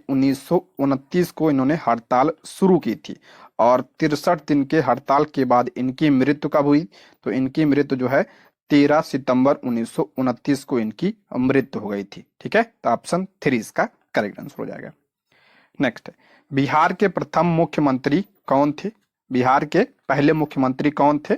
1929 को इन्होंने हड़ताल शुरू की थी और 63 दिन के हड़ताल के बाद इनकी मृत्यु कब हुई, तो इनकी मृत्यु जो है 13 सितंबर 1929 को इनकी मृत्यु हो गई थी, ठीक है। तो ऑप्शन 3 इसका करेक्ट आंसर हो जाएगा। नेक्स्ट है बिहार के प्रथम मुख्यमंत्री कौन थे। बिहार के पहले मुख्यमंत्री कौन थे,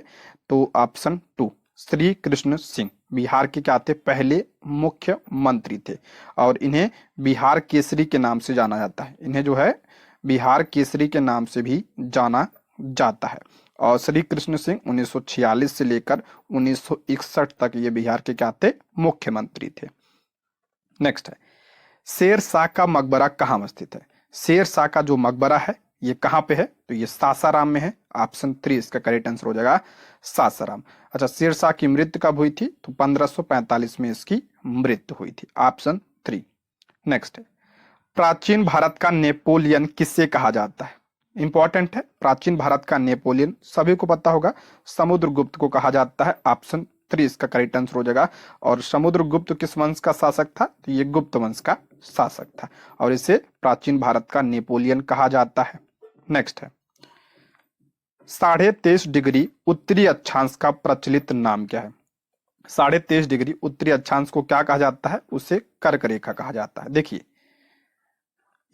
तो ऑप्शन 2 श्री कृष्ण सिंह बिहार के क्या थे, पहले मुख्यमंत्री थे, और इन्हें बिहार केसरी के नाम से जाना जाता है। इन्हें जो है बिहार केसरी के नाम से भी जाना जाता है। और श्री कृष्ण सिंह 1946 से लेकर 1961 तक ये बिहार के क्या थे, मुख्यमंत्री थे। नेक्स्ट है शेर शाह का मकबरा कहाँ स्थित है। शेर शाह का जो मकबरा है ये कहाँ पे है, तो ये सासाराम में है। ऑप्शन 3 इसका करेक्ट आंसर हो जाएगा सासाराम। अच्छा शेर शाह की मृत्यु कब हुई थी, तो 1545 में इसकी मृत्यु हुई थी, ऑप्शन 3। नेक्स्ट है प्राचीन भारत का नेपोलियन किससे कहा जाता है। इंपॉर्टेंट है, प्राचीन भारत का नेपोलियन सभी को पता होगा, समुद्रगुप्त को कहा जाता है। ऑप्शन 3 इसका करेक्ट आंसर हो जाएगा। और समुद्रगुप्त किस वंश का शासक था, तो ये गुप्त वंश का शासक था, और इसे प्राचीन भारत का नेपोलियन कहा जाता है। नेक्स्ट है 23.5 डिग्री उत्तरी अक्षांश का प्रचलित नाम क्या है। 23.5 डिग्री उत्तरी अक्षांश को क्या कहा जाता है, उसे कर्क रेखा कहा जाता है। देखिए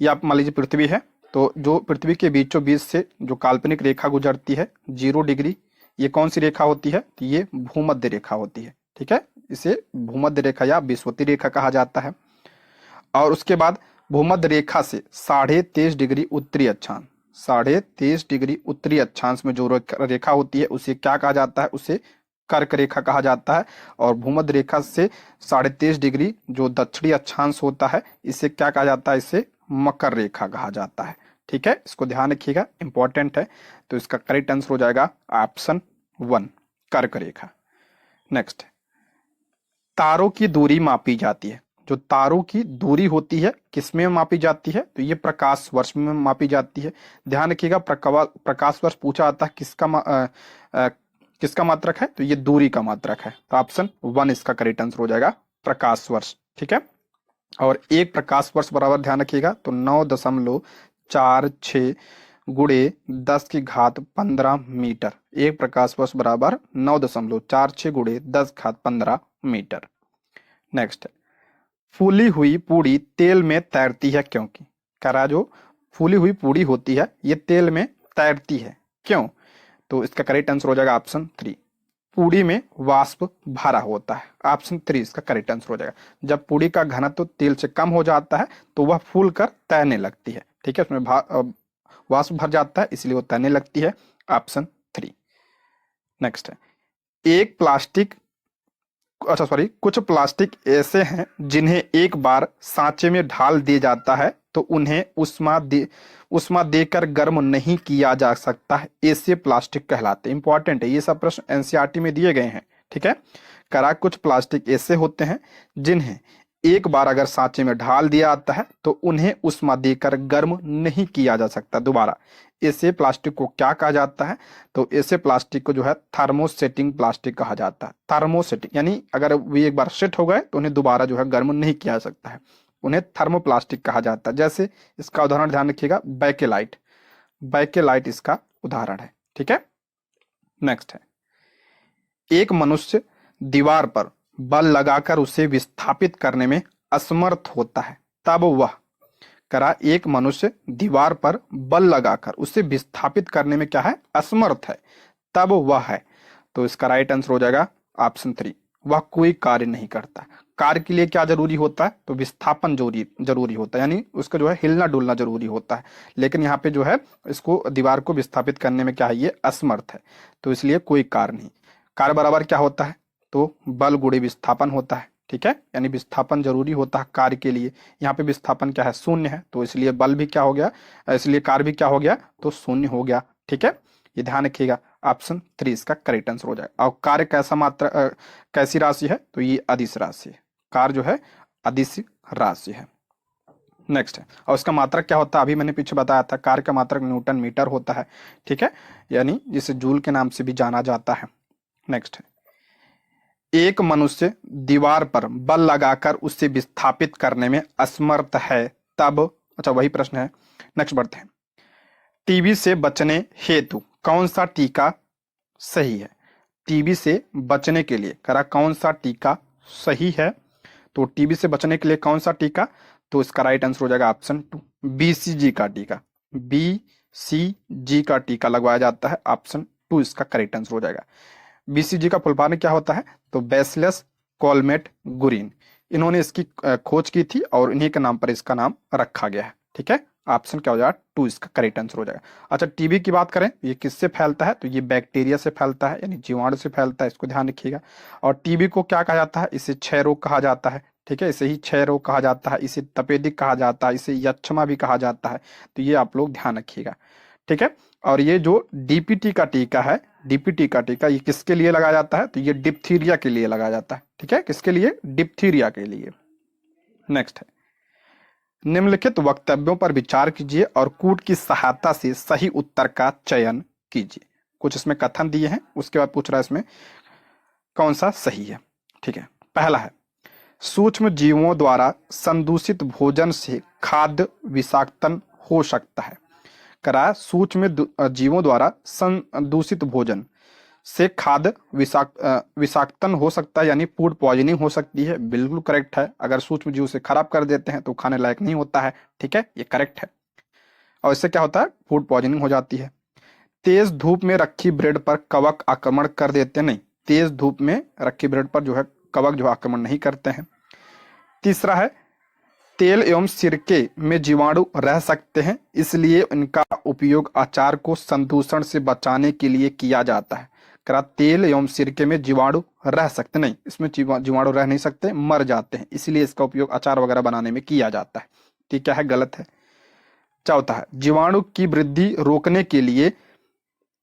ये आप मान लीजिए पृथ्वी है, तो जो पृथ्वी के बीचों बीच से जो काल्पनिक रेखा गुजरती है 0 डिग्री, ये कौन सी रेखा होती है, तो ये भूमध्य रेखा होती है, ठीक है, इसे भूमध्य रेखा या विषुवतीय रेखा कहा जाता है। और उसके बाद भूमध्य रेखा से 23.5 डिग्री उत्तरी अक्षांश, 23.5 डिग्री उत्तरी अक्षांश में जो रेखा होती है उसे क्या कहा जाता है, उसे कर्क रेखा कहा जाता है। और भूमध्य रेखा से 23.5 डिग्री जो दक्षिणी अक्षांश होता है इसे क्या कहा जाता है, इसे मकर रेखा कहा जाता है, ठीक है, इसको ध्यान रखिएगा, इंपॉर्टेंट है। तो इसका करेक्ट आंसर हो जाएगा ऑप्शन 1, कर्क रेखा। नेक्स्ट, तारों की दूरी मापी जाती है। जो तारों की दूरी होती है किसमें मापी जाती है, तो ये प्रकाश वर्ष में मापी जाती है। ध्यान रखिएगा, प्रकाश वर्ष पूछा आता है किसका मात्रक है, तो ये दूरी का मात्रक है। तो ऑप्शन 1 इसका करेक्ट आंसर हो जाएगा, प्रकाश वर्ष। ठीक है, और एक प्रकाश वर्ष बराबर ध्यान रखिएगा तो 9.46 गुणे 10 की घात 15 मीटर। एक प्रकाश वर्ष बराबर 9.46 गुणे 10 घात 15 मीटर। नेक्स्ट, फूली हुई पूड़ी तेल में तैरती है क्योंकि। कह रहा जो फूली हुई पूड़ी होती है ये तेल में तैरती है क्यों, तो इसका करेक्ट आंसर हो जाएगा ऑप्शन 3, पूड़ी में वाष्प भरा होता है। ऑप्शन 3 इसका करेक्ट आंसर हो जाएगा। जब पूड़ी का घनत्व तेल से कम हो जाता है तो वह फूल कर तैरने लगती है। ठीक है, उसमें वाष्प भर जाता है इसलिए वो तैरने लगती है। ऑप्शन 3। नेक्स्ट है, एक प्लास्टिक कुछ प्लास्टिक ऐसे हैं जिन्हें एक बार सांचे में ढाल दिया जाता है तो उन्हें उष्मा देकर गर्म नहीं किया जा सकता है, ऐसे प्लास्टिक कहलाते हैं। इंपॉर्टेंट है, ये सब प्रश्न एनसीईआरटी में दिए गए हैं। ठीक है, करा कुछ प्लास्टिक ऐसे होते हैं जिन्हें एक बार अगर सांचे में ढाल दिया जाता है तो उन्हें उष्मा देकर गर्म नहीं किया जा सकता दोबारा। ऐसे प्लास्टिक को क्या कहा जाता है, तो ऐसे प्लास्टिक को जो है थर्मोसेटिंग प्लास्टिक कहा जाता है। थर्मोसेटिंग यानी अगर वे एक बार सेट हो गए तो उन्हें दोबारा जो है गर्म नहीं किया जा सकता है, उन्हें थर्मोप्लास्टिक कहा जाता है। जैसे इसका उदाहरण ध्यान रखिएगा, बैकेलाइट। बैकेलाइट इसका उदाहरण है। ठीक है, नेक्स्ट है, एक मनुष्य दीवार पर बल लगाकर उसे विस्थापित करने में असमर्थ होता है तब वह। करा एक मनुष्य दीवार पर बल लगाकर उसे विस्थापित करने में क्या है, असमर्थ है, तब वह है। तो इसका राइट आंसर हो जाएगा ऑप्शन 3, वह कोई कार्य नहीं करता। कार्य के लिए क्या जरूरी होता है, तो विस्थापन जरूरी होता है, यानी उसका जो है हिलना डुलना जरूरी होता है। लेकिन यहाँ पे जो है इसको दीवार को विस्थापित करने में क्या है, ये असमर्थ है, तो इसलिए कोई कार्य नहीं। कार्य बराबर क्या होता है, तो बल गुणे विस्थापन होता है। ठीक है, यानी विस्थापन जरूरी होता है कार्य के लिए। यहाँ पे विस्थापन क्या है, शून्य है, तो इसलिए बल भी क्या हो गया, इसलिए कार्य भी क्या हो गया, तो शून्य हो गया। ठीक है, ये ध्यान रखिएगा, ऑप्शन 3 इसका करेक्ट आंसर हो जाएगा। और कार्य कैसा मात्रा कैसी राशि है, तो ये अदिश राशि है। कार्य जो है अदिश राशि है। नेक्स्ट है, और उसका मात्रक क्या होता है, अभी मैंने पीछे बताया था, कार्य का मात्रक न्यूटन मीटर होता है। ठीक है, यानी जिसे जूल के नाम से भी जाना जाता है। नेक्स्ट है, एक मनुष्य दीवार पर बल लगाकर उसे विस्थापित करने में असमर्थ है तब। अच्छा, वही प्रश्न है, नेक्स्ट बढ़ते हैं। टीबी से बचने हेतु कौन सा टीका सही है। टीबी से बचने के लिए करा कौन सा टीका सही है, तो टीबी से बचने के लिए कौन सा टीका, तो इसका राइट आंसर हो जाएगा ऑप्शन 2, बीसीजी का टीका। बीसीजी का टीका लगवाया जाता है, ऑप्शन 2 इसका करेक्ट आंसर हो जाएगा। बीसीजी का फुल फॉर्म क्या होता है, तो बैसिलस कोलमेट गुरिन। इन्होंने इसकी खोज की थी और इन्हीं के नाम पर इसका नाम रखा गया है। ठीक है, ऑप्शन क्या हो जाएगा 2 इसका करेक्ट आंसर हो जाएगा। अच्छा, टीबी की बात करें, ये किससे फैलता है, तो ये बैक्टीरिया से फैलता है, यानी जीवाणु से फैलता है, इसको ध्यान रखिएगा। और टीबी को क्या कहा जाता है, इसे क्षय रोग कहा जाता है। ठीक है, इसे ही क्षय रोग कहा जाता है, इसे तपेदिक कहा जाता है, इसे यक्षमा भी कहा जाता है। तो ये आप लोग ध्यान रखिएगा। ठीक है, और ये जो डीपीटी का टीका है, डीपीटी का टीका ये किसके लिए लगाया जाता है, तो ये डिप्थीरिया के लिए लगाया जाता है। ठीक है, किसके लिए, डिप्थीरिया के लिए। नेक्स्ट है, निम्नलिखित वक्तव्यों पर विचार कीजिए और कूट की सहायता से सही उत्तर का चयन कीजिए। कुछ इसमें कथन दिए हैं, उसके बाद पूछ रहा है इसमें कौन सा सही है। ठीक है, पहला है, सूक्ष्म जीवों द्वारा संदूषित भोजन से खाद्य विषाक्तन हो सकता है। करा सूक्ष्म जीवों द्वारा संदूषित भोजन से खाद्य विषाक्तन हो सकता है, यानी फूड पॉइजनिंग हो सकती है। बिल्कुल करेक्ट है, अगर सूक्ष्म जीव से खराब कर देते हैं तो खाने लायक नहीं होता है। ठीक है, ये करेक्ट है, और इससे क्या होता है, फूड पॉइजनिंग हो जाती है। तेज धूप में रखी ब्रेड पर कवक आक्रमण कर देते नहीं, तेज धूप में रखी ब्रेड पर जो है कवक जो आक्रमण नहीं करते हैं। तीसरा है, तेल एवं सिरके में जीवाणु रह सकते हैं, इसलिए इनका उपयोग अचार को संदूषण से बचाने के लिए किया जाता है। करा तेल एवं सिरके में जीवाणु रह सकते नहीं, इसमें जीवाणु रह नहीं सकते, मर जाते हैं, इसलिए इसका उपयोग अचार वगैरह बनाने में किया जाता है। ठीक है, गलत है। चौथा है जीवाणु की वृद्धि रोकने के लिए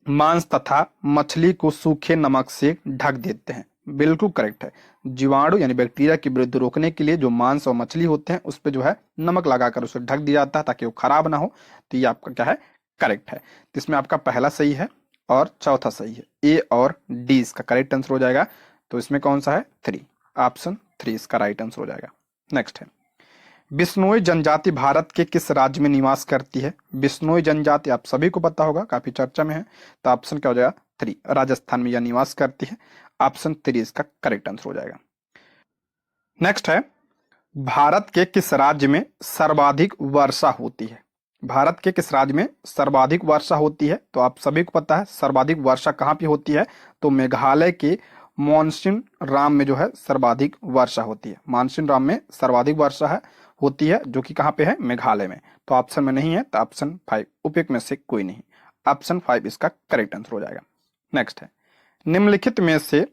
मांस तथा मछली को सूखे नमक से ढक देते हैं। बिल्कुल करेक्ट है। जीवाणु यानी बैक्टीरिया की वृद्धि रोकने के लिए जो मांस और मछली होते हैं उस पर जो है नमक लगाकर उसे ढक दिया जाता है ताकि वो खराब ना हो। तो ये आपका क्या है, करेक्ट है। तो इसमें आपका पहला सही है और चौथा सही है। ए और डी इसका करेक्ट आंसर हो जाएगा। तो इसमें कौन सा है, 3, ऑप्शन 3 इसका राइट आंसर हो जाएगा। नेक्स्ट है बिश्नोई जनजाति भारत के किस राज्य में निवास करती है। बिश्नोई जनजाति आप सभी को पता होगा, काफी चर्चा में है। तो ऑप्शन क्या हो जाएगा, 3, राजस्थान में यह निवास करती है। ऑप्शन 3 इसका करेक्ट आंसर हो जाएगा। नेक्स्ट है भारत के किस राज्य में सर्वाधिक वर्षा होती है। भारत के किस राज्य में सर्वाधिक वर्षा होती है। तो आप सभी को पता है सर्वाधिक वर्षा कहाँ पे होती है। तो मेघालय के मानसून राम में जो है सर्वाधिक वर्षा होती है। मानसून राम में सर्वाधिक वर्षा है होती है जो कि कहाँ पे है, मेघालय में। तो ऑप्शन में नहीं है, तो ऑप्शन 5 उपयुक्त में से कोई नहीं। ऑप्शन 5 इसका करेक्ट आंसर हो जाएगा। नेक्स्ट है निम्नलिखित में से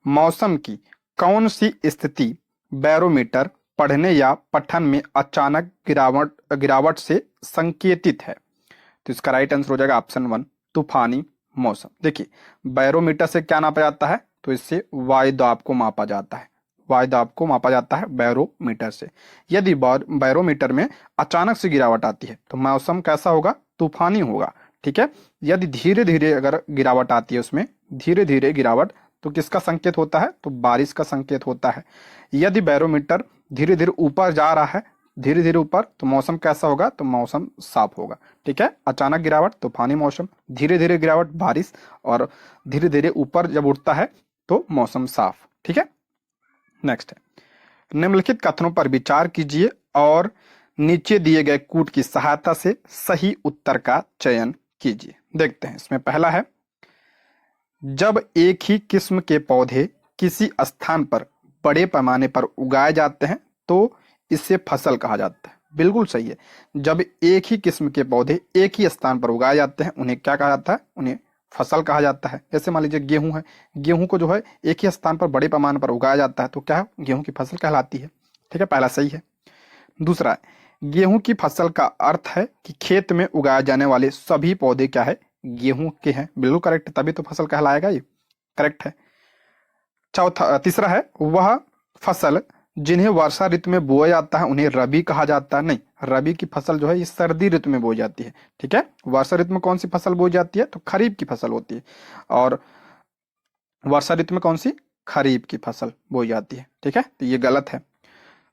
मौसम की कौन सी स्थिति बैरोमीटर पढ़ने या पठन में अचानक गिरावट से संकेतित है। तो इसका राइट आंसर हो जाएगा ऑप्शन 1, तूफानी मौसम। देखिए बैरोमीटर से क्या नापा जाता है, तो इससे वायु दाब को मापा जाता है। वायु दाब को मापा जाता है बैरोमीटर से। यदि बैरोमीटर में अचानक से गिरावट आती है तो मौसम कैसा होगा, तूफानी होगा। ठीक है। यदि धीरे धीरे अगर गिरावट आती है, उसमें धीरे धीरे गिरावट, तो किसका संकेत होता है, तो बारिश का संकेत होता है। यदि बैरोमीटर धीरे धीरे ऊपर जा रहा है, धीरे धीरे ऊपर, तो मौसम कैसा होगा, तो मौसम साफ होगा। ठीक है। अचानक गिरावट तूफानी मौसम, धीरे धीरे गिरावट बारिश, और धीरे धीरे ऊपर जब उठता है तो मौसम साफ। ठीक है। नेक्स्ट है निम्नलिखित कथनों पर विचार कीजिए और नीचे दिए गए कूट की सहायता से सही उत्तर का चयन कीजिए। देखते हैं इसमें पहला है जब एक ही किस्म के पौधे किसी स्थान पर बड़े पैमाने पर उगाए जाते हैं तो इसे फसल कहा जाता है। बिल्कुल सही है। जब एक ही किस्म के पौधे एक ही स्थान पर उगाए जाते हैं उन्हें क्या कहा जाता है, उन्हें फसल कहा जाता है। जैसे मान लीजिए गेहूं है, गेहूं को जो है एक ही स्थान पर बड़े पैमाने पर उगाया जाता है तो क्या है, गेहूं की फसल कहलाती है। ठीक है, पहला सही है। दूसरा है गेहूं की फसल का अर्थ है कि खेत में उगाए जाने वाले सभी पौधे क्या है, गेहूं के हैं। बिल्कुल करेक्ट, तभी तो फसल कहलाएगा, ये करेक्ट है। तीसरा है वह फसल जिन्हें वर्षा ऋतु में बोया जाता है उन्हें रबी कहा जाता है। नहीं, रबी की फसल जो है ये सर्दी ऋतु में बोई जाती है। ठीक है। वर्षा ऋतु में कौन सी फसल बोई जाती है, तो खरीफ की फसल होती है, और वर्षा ऋतु में कौन सी, खरीफ की फसल बोई जाती है। ठीक है, तो ये गलत है।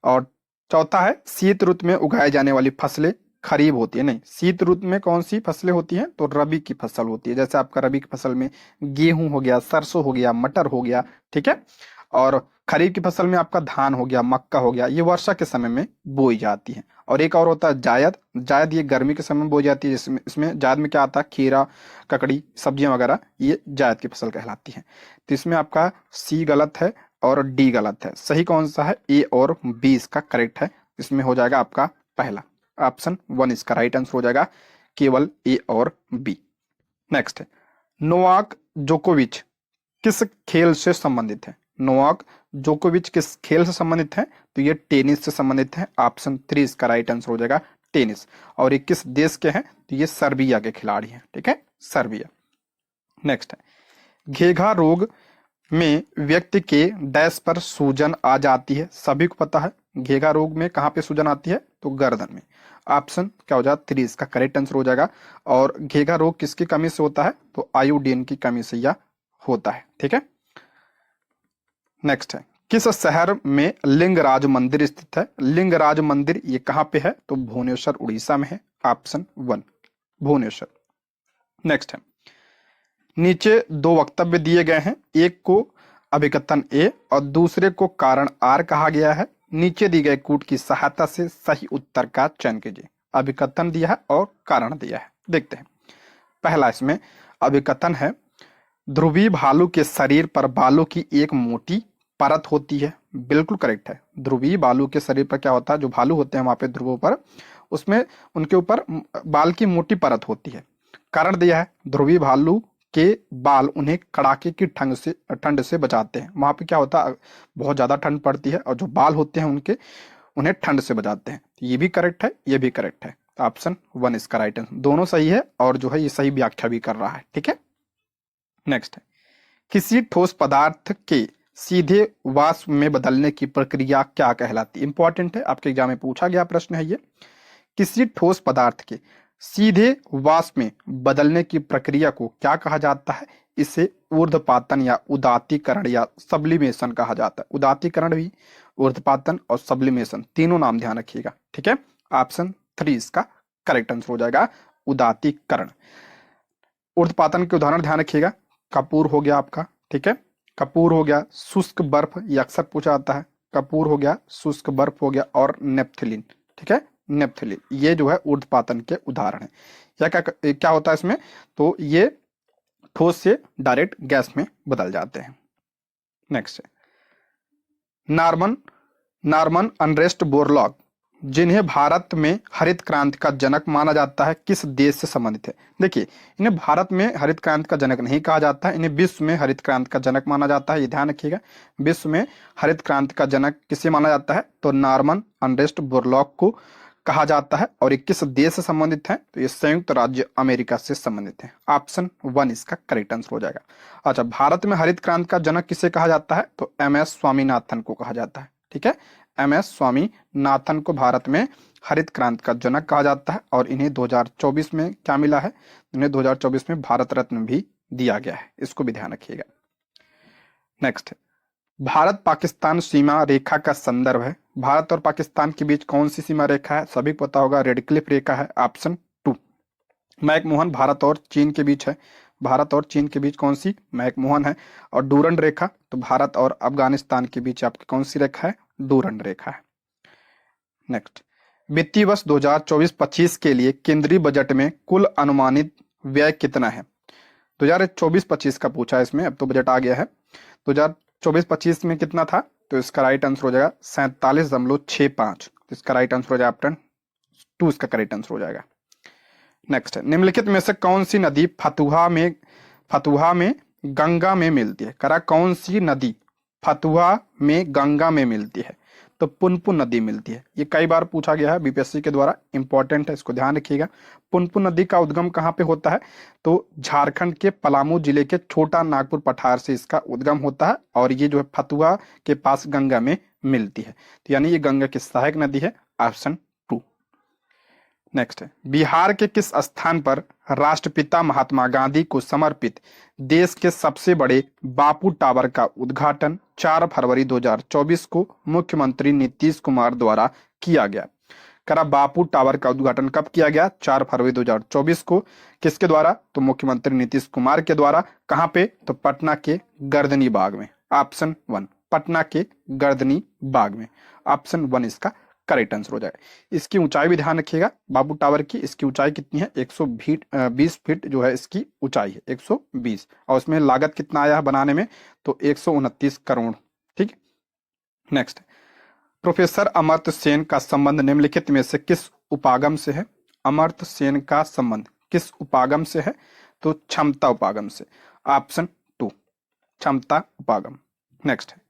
और चौथा है शीत ऋतु में उगाई जाने वाली फसलें खरीफ होती है। नहीं, शीत ऋतु में कौन सी फसलें होती हैं, तो रबी की फसल होती है। जैसे आपका रबी की फसल में गेहूं हो गया, सरसों हो गया, मटर हो गया। ठीक है। और खरीफ की फसल में आपका धान हो गया, मक्का हो गया, ये वर्षा के समय में बोई जाती है। और एक और होता है जायद। जायद ये गर्मी के समय में बोई जाती है। इसमें जायद में क्या आता है, खीरा, ककड़ी, सब्जियां वगैरह, ये जायद की फसल कहलाती है। तो इसमें आपका सी गलत है और डी गलत है। सही कौन सा है, ए और बी इसका करेक्ट है। इसमें हो जाएगा आपका पहला, ऑप्शन 1 इसका राइट आंसर हो जाएगा, केवल ए और बी। नेक्स्ट है नोवाक जोकोविच किस खेल से संबंधित है। नोवाक जोकोविच किस खेल से संबंधित है, तो ये टेनिस से संबंधित है। ऑप्शन 3 इसका राइट आंसर हो जाएगा, टेनिस। और ये किस देश के हैं, तो ये सर्बिया के खिलाड़ी हैं। ठीक है, सर्बिया। नेक्स्ट है घेघा रोग में व्यक्ति के डैश पर सूजन आ जाती है। सभी को पता है घेघा रोग में कहाँ पे सूजन आती है, तो गर्दन में। ऑप्शन क्या हो जाएगा, 3 इसका करेक्ट आंसर हो जाएगा। और घेघा रोग किसकी कमी से होता है, तो आयोडीन की कमी से यह होता है। ठीक है। नेक्स्ट है किस शहर में लिंगराज मंदिर स्थित है। लिंगराज मंदिर ये कहाँ पे है, तो भुवनेश्वर उड़ीसा में है। ऑप्शन 1 भुवनेश्वर। नेक्स्ट है नीचे 2 वक्तव्य दिए गए हैं, एक को अभिकथन ए और दूसरे को कारण आर कहा गया है। नीचे दी गए कूट की सहायता से सही उत्तर का चयन कीजिए। अभिकथन दिया है और कारण दिया है। देखते हैं पहला इसमें अभिकथन है ध्रुवीय भालू के शरीर पर बालों की एक मोटी परत होती है। बिल्कुल करेक्ट है। ध्रुवीय भालू के शरीर पर क्या होता है, जो भालू होते हैं वहां पे ध्रुवों पर, उसमें उनके ऊपर बाल की मोटी परत होती है। कारण दिया है ध्रुवीय भालू के बाल उन्हें कड़ाके की ठंड से बचाते हैं। वहां पे क्या होता है, बहुत ज्यादा ठंड पड़ती है और जो बाल होते हैं उनके, उन्हें ठंड से बचाते हैं। ये भी करेक्ट है, ये भी करेक्ट है। ऑप्शन 1 इसका राइट आंसर। दोनों सही है और जो है ये सही व्याख्या भी कर रहा है, ठीक है। नेक्स्ट है, किसी ठोस पदार्थ के सीधे वाष्प में बदलने की प्रक्रिया क्या कहलाती है? इंपॉर्टेंट है, आपके एग्जाम में पूछा गया प्रश्न है ये। किसी ठोस पदार्थ के सीधे वाष्प में बदलने की प्रक्रिया को क्या कहा जाता है? इसे ऊर्ध्वपातन या उदातीकरण या सब्लिमेशन कहा जाता है। उदातीकरण भी, ऊर्ध्वपातन और सब्लिमेशन तीनों नाम ध्यान रखिएगा, ठीक है। ऑप्शन 3 इसका करेक्ट आंसर हो जाएगा, उदातीकरण। ऊर्ध्वपातन के उदाहरण ध्यान रखिएगा, कपूर हो गया आपका, ठीक है। कपूर हो गया, शुष्क बर्फ, ये अक्सर पूछा जाता है। कपूर हो गया, शुष्क बर्फ हो गया, और नेप्थलीन, ठीक है। नेप्थलीन ये जो है ऊर्ध्वपातन के उदाहरण है। या क्या क्या होता है इसमें, तो ये ठोस से डायरेक्ट गैस में बदल जाते हैं। नेक्स्ट है, नॉर्मन नॉर्मन अनरेस्ट बोरलॉग, जिन्हें भारत में हरित क्रांति का जनक माना जाता है, किस देश से संबंधित है? देखिए, इन्हें भारत में हरित क्रांति का जनक नहीं कहा जाता है, इन्हें विश्व में हरित क्रांति का जनक माना जाता है, ये ध्यान रखिएगा। विश्व में हरित क्रांति का जनक किसे माना जाता है? तो नॉर्मन अनरेस्ट बोरलॉग को कहा जाता है। और ये किस देश से संबंधित है? तो ये संयुक्त राज्य अमेरिका से संबंधित है। ऑप्शन 1 इसका करेक्ट आंसर हो जाएगा। अच्छा, भारत में हरित क्रांति का जनक किसे कहा जाता है? तो MS स्वामीनाथन को कहा जाता है, ठीक है। MS स्वामीनाथन को भारत में हरित क्रांति का जनक कहा जाता है। और इन्हें 2024 में क्या मिला है? इन्हें 2024 में भारत रत्न भी दिया गया है, इसको भी ध्यान रखिएगा। नेक्स्ट, भारत पाकिस्तान सीमा रेखा का संदर्भ है। भारत और पाकिस्तान के बीच कौन सी सीमा रेखा है? सभी को पता होगा, रेड क्लिफ रेखा है, ऑप्शन 2। मैकमोहन भारत और चीन के बीच है। भारत और चीन के बीच कौन सी? मैकमोहन है। और डूरंड रेखा, तो भारत और अफगानिस्तान के बीच आपकी कौन सी रेखा है? डूरंड रेखा है। नेक्स्ट, वित्तीय वर्ष 2024-25 के लिए केंद्रीय बजट में कुल अनुमानित व्यय कितना है? 2024-25 का पूछा है इसमें, अब तो बजट आ गया है। 2024-25 में कितना था? तो इसका राइट आंसर हो जाएगा 47.65। इसका राइट आंसर हो जाएगा ऑप्शन 2 इसका करेक्ट आंसर हो जाएगा। नेक्स्ट है, निम्नलिखित में से कौन सी नदी फतुहा में गंगा में मिलती है? करा कौन सी नदी फतुहा में गंगा में मिलती है? तो पुनपुन नदी मिलती है। ये कई बार पूछा गया है बीपीएससी के द्वारा, इंपॉर्टेंट है, इसको ध्यान रखिएगा। पुनपुन नदी का उद्गम कहाँ पे होता है? तो झारखंड के पलामू जिले के छोटा नागपुर पठार से इसका उद्गम होता है। और ये जो है फतुहा के पास गंगा में मिलती है, तो यानी ये गंगा की सहायक नदी है, ऑप्शन 2। नेक्स्ट है, बिहार के किस स्थान पर राष्ट्रपिता महात्मा गांधी को समर्पित देश के सबसे बड़े बापू टावर का उद्घाटन 4 फरवरी 2024 को मुख्यमंत्री नीतीश कुमार द्वारा किया गया? करा बापू टावर का उद्घाटन कब किया गया? 4 फरवरी 2024 को। किसके द्वारा? तो मुख्यमंत्री नीतीश कुमार के द्वारा। कहां पे? तो पटना के गर्दनी बाग में, ऑप्शन 1। पटना के गर्दनी बाग में, ऑप्शन 1 इसका करेक्ट आंसर हो जाए। इसकी ऊंचाई भी ध्यान रखिएगा, बापू टावर की। इसकी ऊंचाई कितनी है? 120 फीट जो है इसकी ऊंचाई है, 120। और उसमें लागत कितना आया है बनाने में? तो 129 करोड़, ठीक। नेक्स्ट, प्रोफेसर अमर्त्य सेन का संबंध निम्नलिखित में से किस उपागम से है? अमर्त्य सेन का संबंध किस उपागम से है? तो क्षमता उपागम से, ऑप्शन 2 क्षमता उपागम। नेक्स्ट है,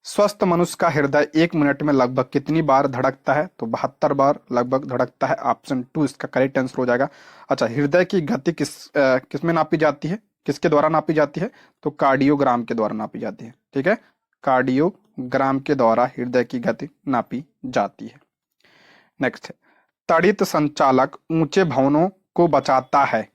स्वस्थ मनुष्य का हृदय 1 मिनट में लगभग कितनी बार धड़कता है? तो 72 बार लगभग धड़कता है, ऑप्शन 2 इसका करेक्ट आंसर हो जाएगा। अच्छा, हृदय की गति किस में नापी जाती है? किसके द्वारा नापी जाती है? तो कार्डियोग्राम के द्वारा नापी जाती है, ठीक है। कार्डियोग्राम के द्वारा हृदय की गति नापी जाती है। नेक्स्ट है, तड़ित संचालक ऊंचे भवनों को बचाता है।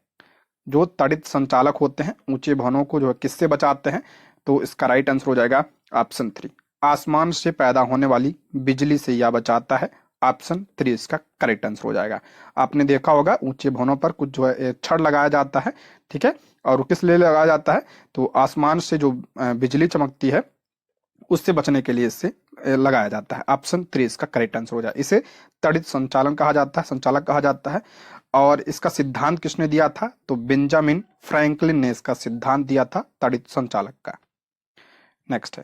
जो तड़ित संचालक होते हैं ऊंचे भवनों को जो है किससे बचाते हैं? तो इसका राइट आंसर हो जाएगा ऑप्शन 3, आसमान से पैदा होने वाली बिजली से यह बचाता है, ऑप्शन 3 इसका करेक्ट आंसर हो जाएगा। आपने देखा होगा ऊंचे भवनों पर कुछ जो है छड़ लगाया जाता है, ठीक है। और किस लिए लगाया जाता है? तो आसमान से जो बिजली चमकती है उससे बचने के लिए इससे लगाया जाता है, ऑप्शन 3 इसका करेक्ट आंसर हो जाए। इसे तड़ित संचालन कहा जाता है, संचालक कहा जाता है। और इसका सिद्धांत किसने दिया था? तो बेंजामिन फ्रैंकलिन ने इसका सिद्धांत दिया था तड़ित संचालक का। नेक्स्ट है,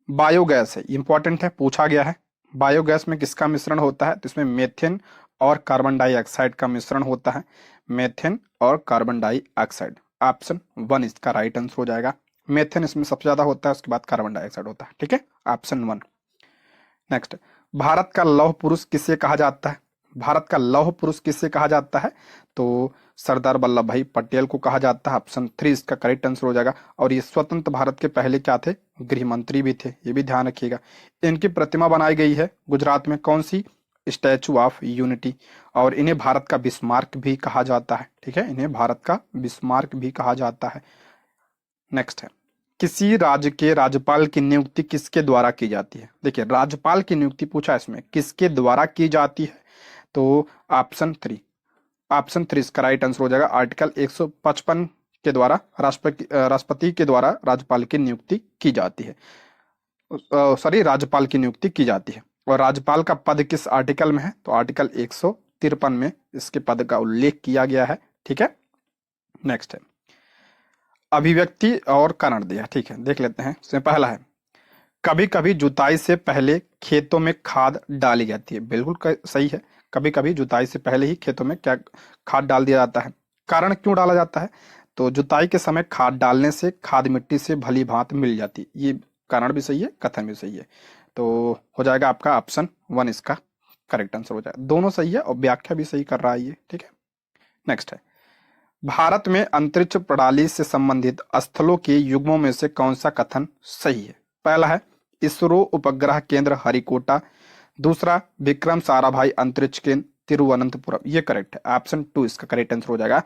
बायोगैस है, इंपॉर्टेंट है, पूछा गया है। बायोगैस में किसका मिश्रण होता है? तो इसमें मेथेन और कार्बन डाइऑक्साइड का मिश्रण होता है, मेथेन और कार्बन डाइऑक्साइड, ऑप्शन 1 इसका राइट आंसर हो जाएगा। मेथेन इसमें सबसे ज्यादा होता है, उसके बाद कार्बन डाइऑक्साइड होता है, ठीक है, ऑप्शन 1। नेक्स्ट, भारत का लौह पुरुष किसे कहा जाता है? भारत का लौह पुरुष किसे कहा जाता है? तो सरदार वल्लभ भाई पटेल को कहा जाता है। ऑप्शन 3 इसका करेक्ट आंसर हो जाएगा। और ये स्वतंत्र भारत के पहले क्या थे? गृह मंत्री भी थे, ये भी ध्यान रखिएगा। इनकी प्रतिमा बनाई गई है गुजरात में, कौन सी? Statue of unity. और इन्हें भारत का बिस्मार्क भी कहा जाता है। ठीक है, इन्हें भारत का बिस्मार्क भी कहा जाता है। नेक्स्ट है, किसी राज्य के राज्यपाल की नियुक्ति किसके द्वारा की जाती है? देखिए, राज्यपाल की नियुक्ति पूछा इसमें, किसके द्वारा की जाती है? तो ऑप्शन 3 इसका राइट आंसर हो जाएगा। आर्टिकल 155 के द्वारा राष्ट्रपति के द्वारा राज्यपाल की नियुक्ति की जाती है। सॉरी, राज्यपाल की नियुक्ति की जाती है। और राज्यपाल का पद किस आर्टिकल में है? तो आर्टिकल 153 में इसके पद का उल्लेख किया गया है। ठीक है, नेक्स्ट है, अभिव्यक्ति और कारण दिया। ठीक है, देख लेते हैं। इसमें पहला है, कभी कभी जुताई से पहले खेतों में खाद डाली जाती है। बिल्कुल सही है, कभी कभी जुताई से पहले ही खेतों में क्या खाद डाल दिया जाता है। कारण क्यों डाला जाता है? तो जुताई के समय खाद डालने से खाद मिट्टी से भली भांत मिल जाती, ये कारण भी सही है, कथन भी सही है। तो हो जाएगा आपका ऑप्शन 1 इसका करेक्ट आंसर हो जाएगा। दोनों सही है और व्याख्या भी सही कर रहा है ये। ठीक है, नेक्स्ट है, भारत में अंतरिक्ष प्रणाली से संबंधित स्थलों के युग्मों में से कौन सा कथन सही है? पहला है इसरो उपग्रह केंद्र हरिकोटा, दूसरा विक्रम साराभाई अंतरिक्ष केंद्र तिरुवनंतपुरम, ये करेक्ट है। ऑप्शन 2 इसका करेक्ट आंसर हो जाएगा।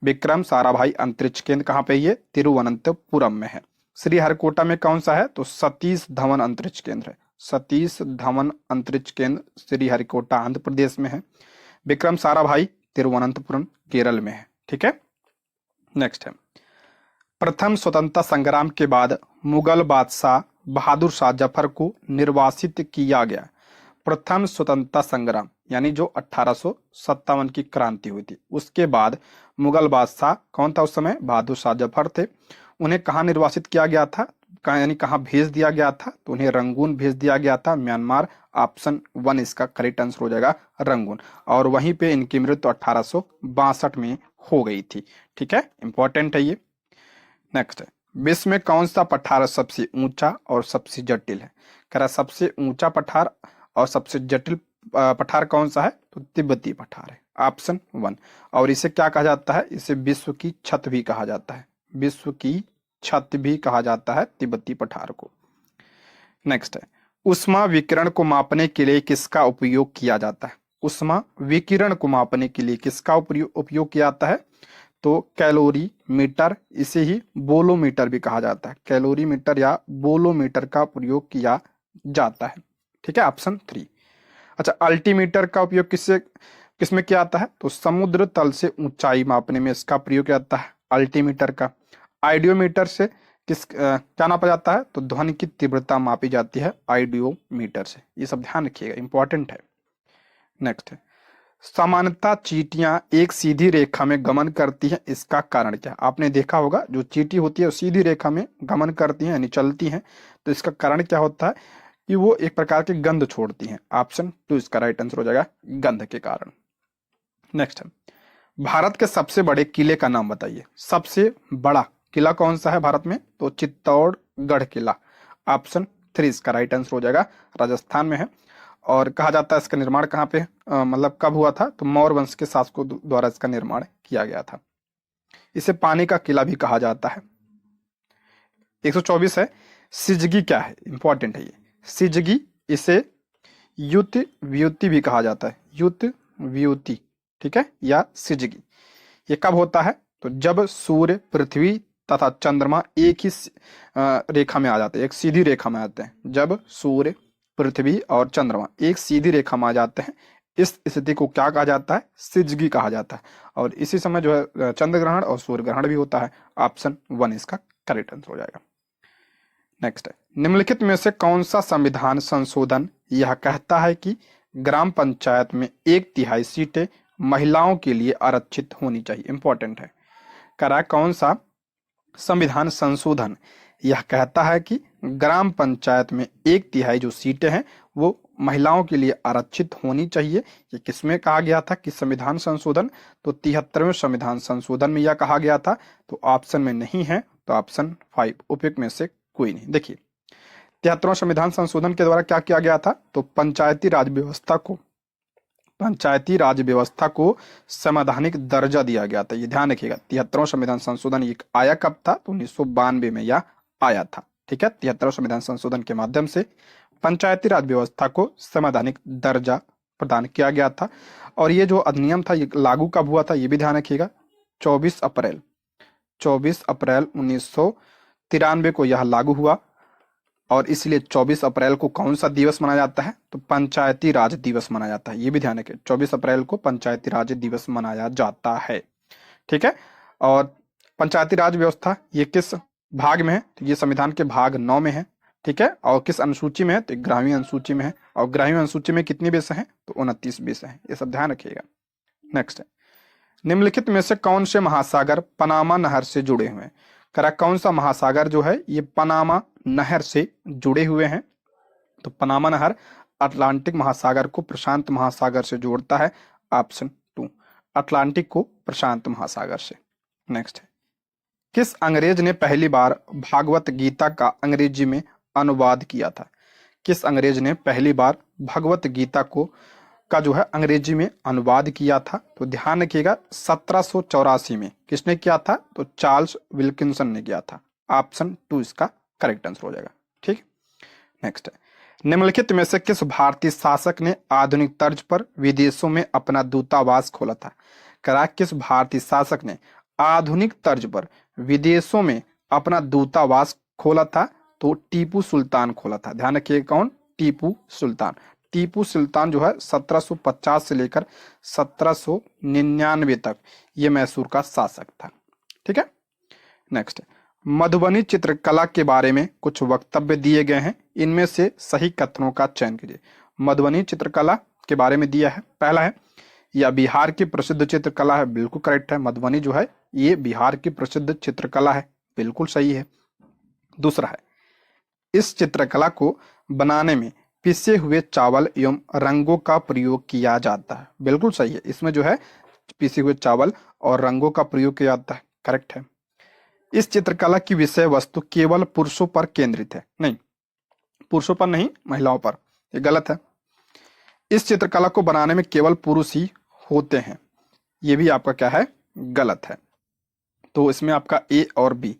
विक्रम साराभाई अंतरिक्ष केंद्र कहाँ पे? ये तिरुवनंतपुरम में है। श्रीहरिकोटा में कौन सा है? तो सतीश धवन अंतरिक्ष केंद्र है। सतीश धवन अंतरिक्ष केंद्र श्रीहरिकोटा आंध्र प्रदेश में है। विक्रम साराभाई तिरुवनंतपुरम केरल में है। ठीक है, नेक्स्ट है, प्रथम स्वतंत्रता संग्राम के बाद मुगल बादशाह बहादुर शाह जफर को निर्वासित किया गया। प्रथम स्वतंत्रता संग्राम यानी जो 1857 की क्रांति हुई थी, उसके बाद मुगल बादशाह कौन था उस समय? बहादुर शाह जफर थे। उन्हें कहाँ निर्वासित किया गया था? यानी कहाँ भेज दिया गया था? तो उन्हें रंगून भेज दिया गया था, म्यांमार। ऑप्शन 1 इसका करेक्ट आंसर हो जाएगा, रंगून। और वहीं पे इनकी मृत्यु 1862 में हो गई थी। ठीक है, इंपॉर्टेंट है ये। नेक्स्ट है, विश्व में कौन सा पठार सबसे ऊंचा और सबसे जटिल है? कह रहा सबसे ऊंचा पठार और सबसे जटिल पठार कौन सा है? तो तिब्बती पठार है। ऑप्शन 1। और इसे क्या कहा जाता है? इसे विश्व की छत भी कहा जाता है। विश्व की छत भी कहा जाता है तिब्बती पठार को। नेक्स्ट है, उष्मा विकिरण को मापने के लिए किसका उपयोग किया जाता है? उष्मा विकिरण को मापने के लिए किसका उपयोग किया जाता है? तो कैलोरी मीटर, इसे ही बोलोमीटर भी कहा जाता है। कैलोरी मीटर या बोलोमीटर का प्रयोग किया जाता है। ठीक है, ऑप्शन 3। अच्छा, अल्टीमीटर का उपयोग किसमें किया जाता है? तो समुद्र तल से ऊंचाई मापने में इसका प्रयोग किया जाता है, अल्टीमीटर का। आइडियोमीटर से क्या नापा जाता है? तो ध्वनि की तीव्रता मापी जाती है आइडियोमीटर से। ये सब ध्यान रखिएगा, इंपॉर्टेंट है। नेक्स्ट है, सामान्यतः चींटियां एक सीधी रेखा में गमन करती हैं, इसका कारण क्या? आपने देखा होगा जो चींटी होती है वो सीधी रेखा में गमन करती हैं यानी चलती हैं। तो इसका कारण क्या होता है? कि वो एक प्रकार की गंध छोड़ती हैं। ऑप्शन 2 इसका राइट आंसर हो जाएगा, गंध के कारण। नेक्स्ट है, भारत के सबसे बड़े किले का नाम बताइए। सबसे बड़ा किला कौन सा है भारत में? तो चित्तौड़गढ़ किला। ऑप्शन 3 इसका राइट आंसर हो जाएगा, राजस्थान में है। और कहा जाता है इसका निर्माण कहाँ पे मतलब कब हुआ था? तो मौर्य वंश के शासकों द्वारा इसका निर्माण किया गया था। इसे पानी का किला भी कहा जाता है। 124 है, सिजगी क्या है? इंपॉर्टेंट है ये। सिजगी, इसे युत व्युति भी कहा जाता है, युत व्युति। ठीक है, या सिजगी। ये कब होता है? तो जब सूर्य, पृथ्वी तथा चंद्रमा एक ही रेखा में आ जाते हैं, एक सीधी रेखा में आते हैं। जब सूर्य, पृथ्वी और चंद्रमा एक सीधी रेखा में आ जाते हैं, इस स्थिति को क्या कहा जाता है? सिजगी कहा जाता है। और इसी समय जो है चंद्र ग्रहण और सूर्य ग्रहण भी होता है। ऑप्शन 1 इसका करेक्ट आंसर हो जाएगा। नेक्स्ट है, निम्नलिखित में से कौन सा संविधान संशोधन यह कहता है कि ग्राम पंचायत में 1/3 सीटें महिलाओं के लिए आरक्षित होनी चाहिए? इंपॉर्टेंट है, करा कौन सा संविधान संशोधन यह कहता है कि ग्राम पंचायत में 1/3 जो सीटें हैं वो महिलाओं के लिए आरक्षित होनी चाहिए। ये किसमें कहा गया था कि संविधान संशोधन? तो 73वें संविधान संशोधन में यह कहा गया था। तो ऑप्शन में नहीं है, तो ऑप्शन 5 उपयुक्त में से कोई नहीं। देखिए, 73वां संविधान संशोधन के द्वारा क्या किया गया था? तो पंचायती राज व्यवस्था को पंचायती राज व्यवस्था को संवैधानिक दर्जा दिया गया था। ये ध्यान रखिएगा, 73वां संविधान संशोधन ये आया कब था, तो 1992 में यह आया था। ठीक है, 73वां संविधान संशोधन के माध्यम से पंचायती राज व्यवस्था को संवैधानिक दर्जा प्रदान किया गया था। और ये जो अधिनियम था ये लागू कब हुआ था, ये भी ध्यान रखिएगा, 24 अप्रैल 1993 को यह लागू हुआ। और इसलिए 24 अप्रैल को कौन सा दिवस मनाया जाता है, तो पंचायती राज दिवस मनाया जाता है। ये भी ध्यान रखें, 24 अप्रैल को पंचायती राज दिवस मनाया जाता है। ठीक है, और पंचायती राज व्यवस्था ये किस भाग में है, तो ये संविधान के भाग 9 में है। ठीक है, और किस अनुसूची में है, तो 11वीं अनुसूची में है। और 11वीं अनुसूची में कितनी विषय हैं, तो 29 विषय हैं। ये सब ध्यान रखिएगा। नेक्स्ट है, निम्नलिखित में से कौन से महासागर पनामा नहर से जुड़े हुए हैं। करा कौन सा महासागर जो है ये पनामा नहर से जुड़े हुए हैं, तो पनामा नहर अटलांटिक महासागर को प्रशांत महासागर से जोड़ता है। ऑप्शन 2, अटलांटिक को प्रशांत महासागर से। नेक्स्ट है, किस अंग्रेज ने पहली बार भागवत गीता का अंग्रेजी में अनुवाद किया था। किस अंग्रेज ने पहली बार भगवत गीता का जो है अंग्रेजी में अनुवाद किया था, तो ध्यान रखिएगा 1784 में किसने किया था, तो चार्ल्स विल्किंसन ने किया था। ऑप्शन 2 इसका करेक्ट आंसर हो जाएगा। ठीक, नेक्स्ट है, निम्नलिखित में से किस भारतीय शासक ने आधुनिक तर्ज पर विदेशों में अपना दूतावास खोला था। करा किस भारतीय शासक ने आधुनिक तर्ज पर विदेशों में अपना दूतावास खोला था, तो टीपू सुल्तान खोला था। ध्यान रखिए कौन, टीपू सुल्तान। टीपू सुल्तान जो है 1750 से लेकर 1799 तक ये मैसूर का शासक था। ठीक है, नेक्स्ट, मधुबनी चित्रकला के बारे में कुछ वक्तव्य दिए गए हैं, इनमें से सही कथनों का चयन कीजिए। मधुबनी चित्रकला के बारे में दिया है, पहला है यह बिहार की प्रसिद्ध चित्रकला है, बिल्कुल करेक्ट है। मधुबनी जो है ये बिहार की प्रसिद्ध चित्रकला है, बिल्कुल सही है। दूसरा है, इस चित्रकला को बनाने में पिसे हुए चावल एवं रंगों का प्रयोग किया जाता है, बिल्कुल सही है। इसमें जो है पिसे हुए चावल और रंगों का प्रयोग किया जाता है, करेक्ट है। इस चित्रकला की विषय वस्तु केवल पुरुषों पर केंद्रित है, नहीं पुरुषों पर नहीं, महिलाओं पर, ये गलत है। इस चित्रकला को बनाने में केवल पुरुष ही होते हैं, ये भी आपका क्या है, गलत है। तो इसमें आपका ए और बी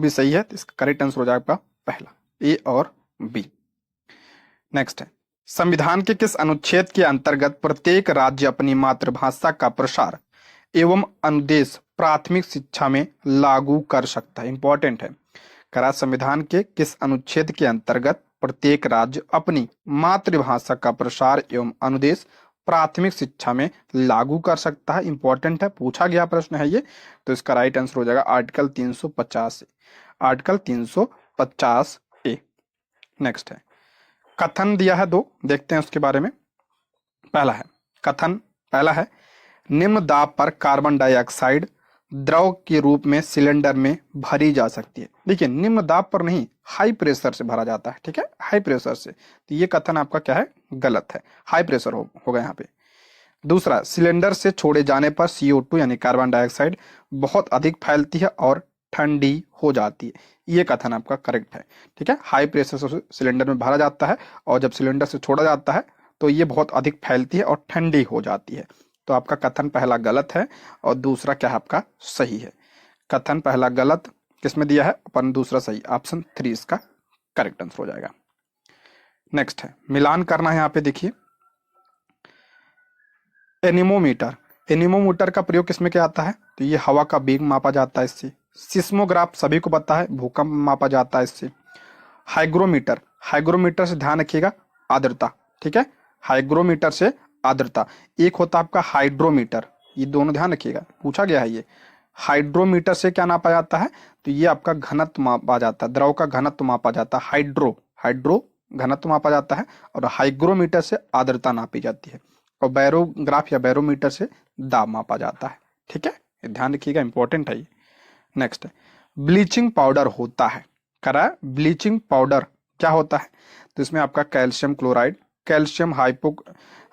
सही है, तो इसका करेक्ट आंसर हो जाएगा पहला, ए और बी। नेक्स्ट है, संविधान के किस अनुच्छेद के अंतर्गत प्रत्येक राज्य अपनी मातृभाषा का प्रसार एवं अनुदेश प्राथमिक शिक्षा में लागू कर सकता है। इंपॉर्टेंट है, करा संविधान के किस अनुच्छेद के अंतर्गत प्रत्येक राज्य अपनी मातृभाषा का प्रसार एवं अनुदेश प्राथमिक शिक्षा में लागू कर सकता है। इंपॉर्टेंट है, पूछा गया प्रश्न है ये, तो इसका राइट आंसर हो जाएगा आर्टिकल 350 आर्टिकल 350 ए। नेक्स्ट है, कथन दिया है 2, देखते हैं उसके बारे में। पहला है कथन, पहला है निम्न दाब पर कार्बन डाइऑक्साइड द्रव के रूप में सिलेंडर में भरी जा सकती है। देखिए निम्न दाब पर नहीं, हाई प्रेशर से भरा जाता है। ठीक है, हाई प्रेशर से, तो ये कथन आपका क्या है, गलत है, हाई प्रेशर होगा यहाँ पे। दूसरा, सिलेंडर से छोड़े जाने पर CO2 यानी कार्बन डाइऑक्साइड बहुत अधिक फैलती है और ठंडी हो जाती है, ये कथन आपका करेक्ट है। ठीक है, हाई प्रेशर से सिलेंडर में भरा जाता है और जब सिलेंडर से छोड़ा जाता है तो ये बहुत अधिक फैलती है और ठंडी हो जाती है, तो आपका कथन पहला गलत है और दूसरा क्या है आपका सही है। कथन पहला गलत किसमें दिया है, अपन दूसरा सही, ऑप्शन 3 इसका करेक्ट आंसर हो जाएगा। नेक्स्ट है, मिलान करना है यहाँ पे, देखिए एनीमोमीटर, एनीमोमीटर का प्रयोग किसमें किया जाता है, तो ये हवा का वेग मापा जाता है इससे। सिस्मोग्राफ सभी को पता है, भूकंप मापा जाता है इससे। हाइग्रोमीटर, हाइग्रोमीटर से ध्यान रखिएगा आर्द्रता। ठीक है, हाइग्रोमीटर से आर्द्रता। एक होता है आपका हाइड्रोमीटर, ये दोनों ध्यान रखिएगा, पूछा गया है ये। हाइड्रोमीटर से क्या नापा जाता है, तो ये आपका घनत्व मापा जाता है, द्रव का घनत्व मापा जाता है, हाइड्रो घनत्व मापा जाता है। और हाइग्रोमीटर से आर्द्रता नापी जाती है, और बैरोग्राफ या बैरोमीटर से दाब मापा जाता है। ठीक है, ध्यान रखिएगा, इंपॉर्टेंट है ये। नेक्स्ट है, ब्लीचिंग पाउडर होता है, करा ब्लीचिंग पाउडर क्या होता है, तो इसमें आपका कैल्शियम क्लोराइड, कैल्शियम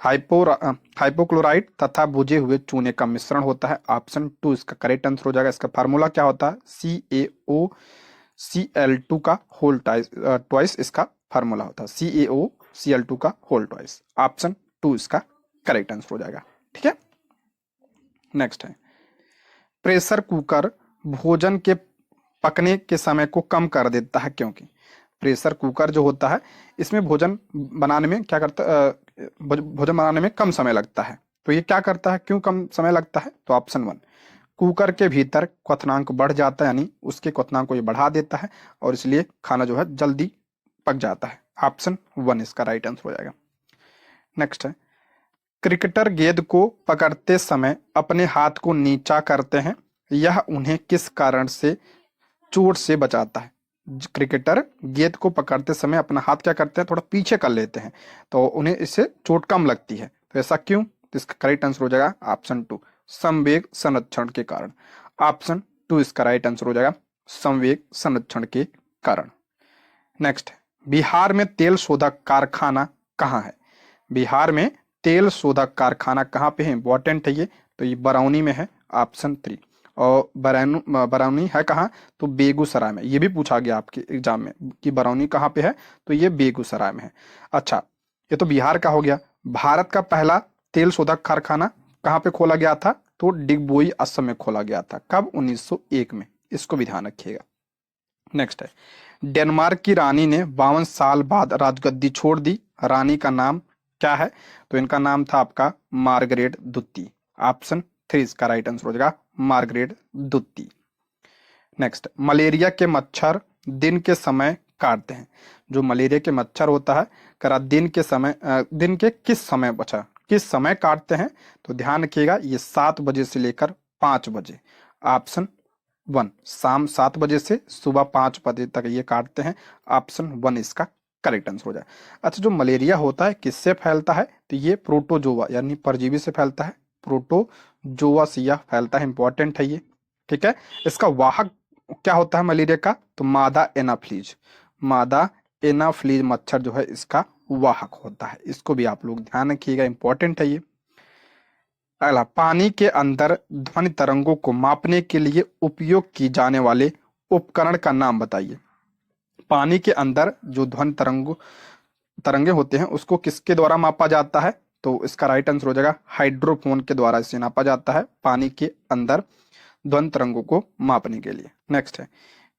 हाइपोक्लोराइड तथा बुझे हुए चूने का मिश्रण होता है। ऑप्शन 2 इसका करेक्ट आंसर हो जाएगा। इसका फार्मूला क्या होता है, CaOCl2 का होल ट्वाइस इसका फार्मूला होता है, CaOCl2 का होल ट्वाइस। ऑप्शन 2 इसका करेक्ट आंसर हो जाएगा। ठीक है, नेक्स्ट है प्रेशर कुकर भोजन के पकने के समय को कम कर देता है क्योंकि प्रेशर कुकर जो होता है इसमें भोजन बनाने में क्या करता भोजन बनाने में कम समय लगता है। तो ये क्या करता है, क्यों कम समय लगता है? तो ऑप्शन 1, कुकर के भीतर क्वथनांक बढ़ जाता है, यानी उसके क्वथनांक को ये बढ़ा देता है और इसलिए खाना जो है जल्दी पक जाता है। ऑप्शन 1 इसका राइट आंसर हो जाएगा। नेक्स्ट है क्रिकेटर गेंद को पकड़ते समय अपने हाथ को नीचा करते हैं, यह उन्हें किस कारण से चोट से बचाता है? क्रिकेटर गेंद को पकड़ते समय अपना हाथ क्या करते हैं, थोड़ा पीछे कर लेते हैं, तो उन्हें इससे चोट कम लगती है। तो ऐसा क्यों? तो इसका करेक्ट आंसर हो जाएगा ऑप्शन 2, संवेग संरक्षण के कारण। ऑप्शन 2 इसका राइट आंसर हो जाएगा, संवेग संरक्षण के कारण। नेक्स्ट, बिहार में तेल शोधक कारखाना कहाँ है? बिहार में तेल शोधक कारखाना कहाँ पे है? इंपॉर्टेंट है ये। तो ये बरौनी में है, ऑप्शन 3। और बरौनी है कहाँ? तो बेगूसराय में। ये भी पूछा गया आपके एग्जाम में कि बरौनी कहाँ पे है, तो ये बेगूसराय में है। अच्छा, ये तो बिहार का हो गया। भारत का पहला तेल शोधक कारखाना कहाँ पे खोला गया था? तो डिगबोई असम में खोला गया था। कब? 1901 में। इसको भी ध्यान रखिएगा। नेक्स्ट है डेनमार्क की रानी ने 52 साल बाद राजगद्दी छोड़ दी, रानी का नाम क्या है? तो इनका नाम था आपका मार्गरेट दुत्ती। ऑप्शन 3 इसका राइट आंसर हो जाएगा, मार्गरेट दुत्ती। नेक्स्ट, मलेरिया के मच्छर दिन के समय काटते हैं। जो मलेरिया के मच्छर होता है करा दिन के समय दिन के किस समय काटते हैं? तो ध्यान रखिएगा, ये 7 बजे से लेकर 5 बजे। ऑप्शन 1, शाम 7 बजे से सुबह 5 बजे तक ये काटते हैं। ऑप्शन 1 इसका करेक्ट आंसर हो जाए। अच्छा, जो मलेरिया होता है किससे फैलता है? तो ये प्रोटोजोआ यानी परजीवी से फैलता है। प्रोटोजोआ से यह फैलता है, इंपॉर्टेंट है ये। ठीक है, इसका वाहक क्या होता है मलेरिया का? तो मादा एनाफ्लीज। मादा एनाफ्लीज मच्छर जो है इसका वाहक होता है। इसको भी आप लोग ध्यान रखिएगा, इंपॉर्टेंट है ये। अगला, पानी के अंदर ध्वनि तरंगों को मापने के लिए उपयोग की जाने वाले उपकरण का नाम बताइए। पानी के अंदर जो ध्वनि तरंगे होते हैं उसको किसके द्वारा मापा जाता है? तो इसका राइट आंसर हो जाएगा हाइड्रोफोन के द्वारा इसे नापा जाता है, पानी के अंदर ध्वनि तरंगों को मापने के लिए। नेक्स्ट है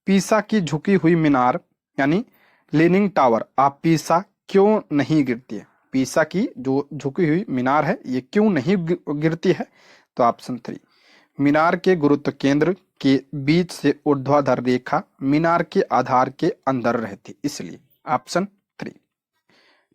पीसा की झुकी हुई मीनार यानी लीनिंग टावर आप पीसा क्यों नहीं गिरती है? पीसा की जो झुकी हुई मीनार है ये क्यों नहीं गिरती है? तो ऑप्शन 3, मीनार के गुरुत्व केंद्र के बीच से ऊर्ध्वाधर रेखा मीनार के आधार के अंदर रहती, इसलिए। ऑप्शन 3।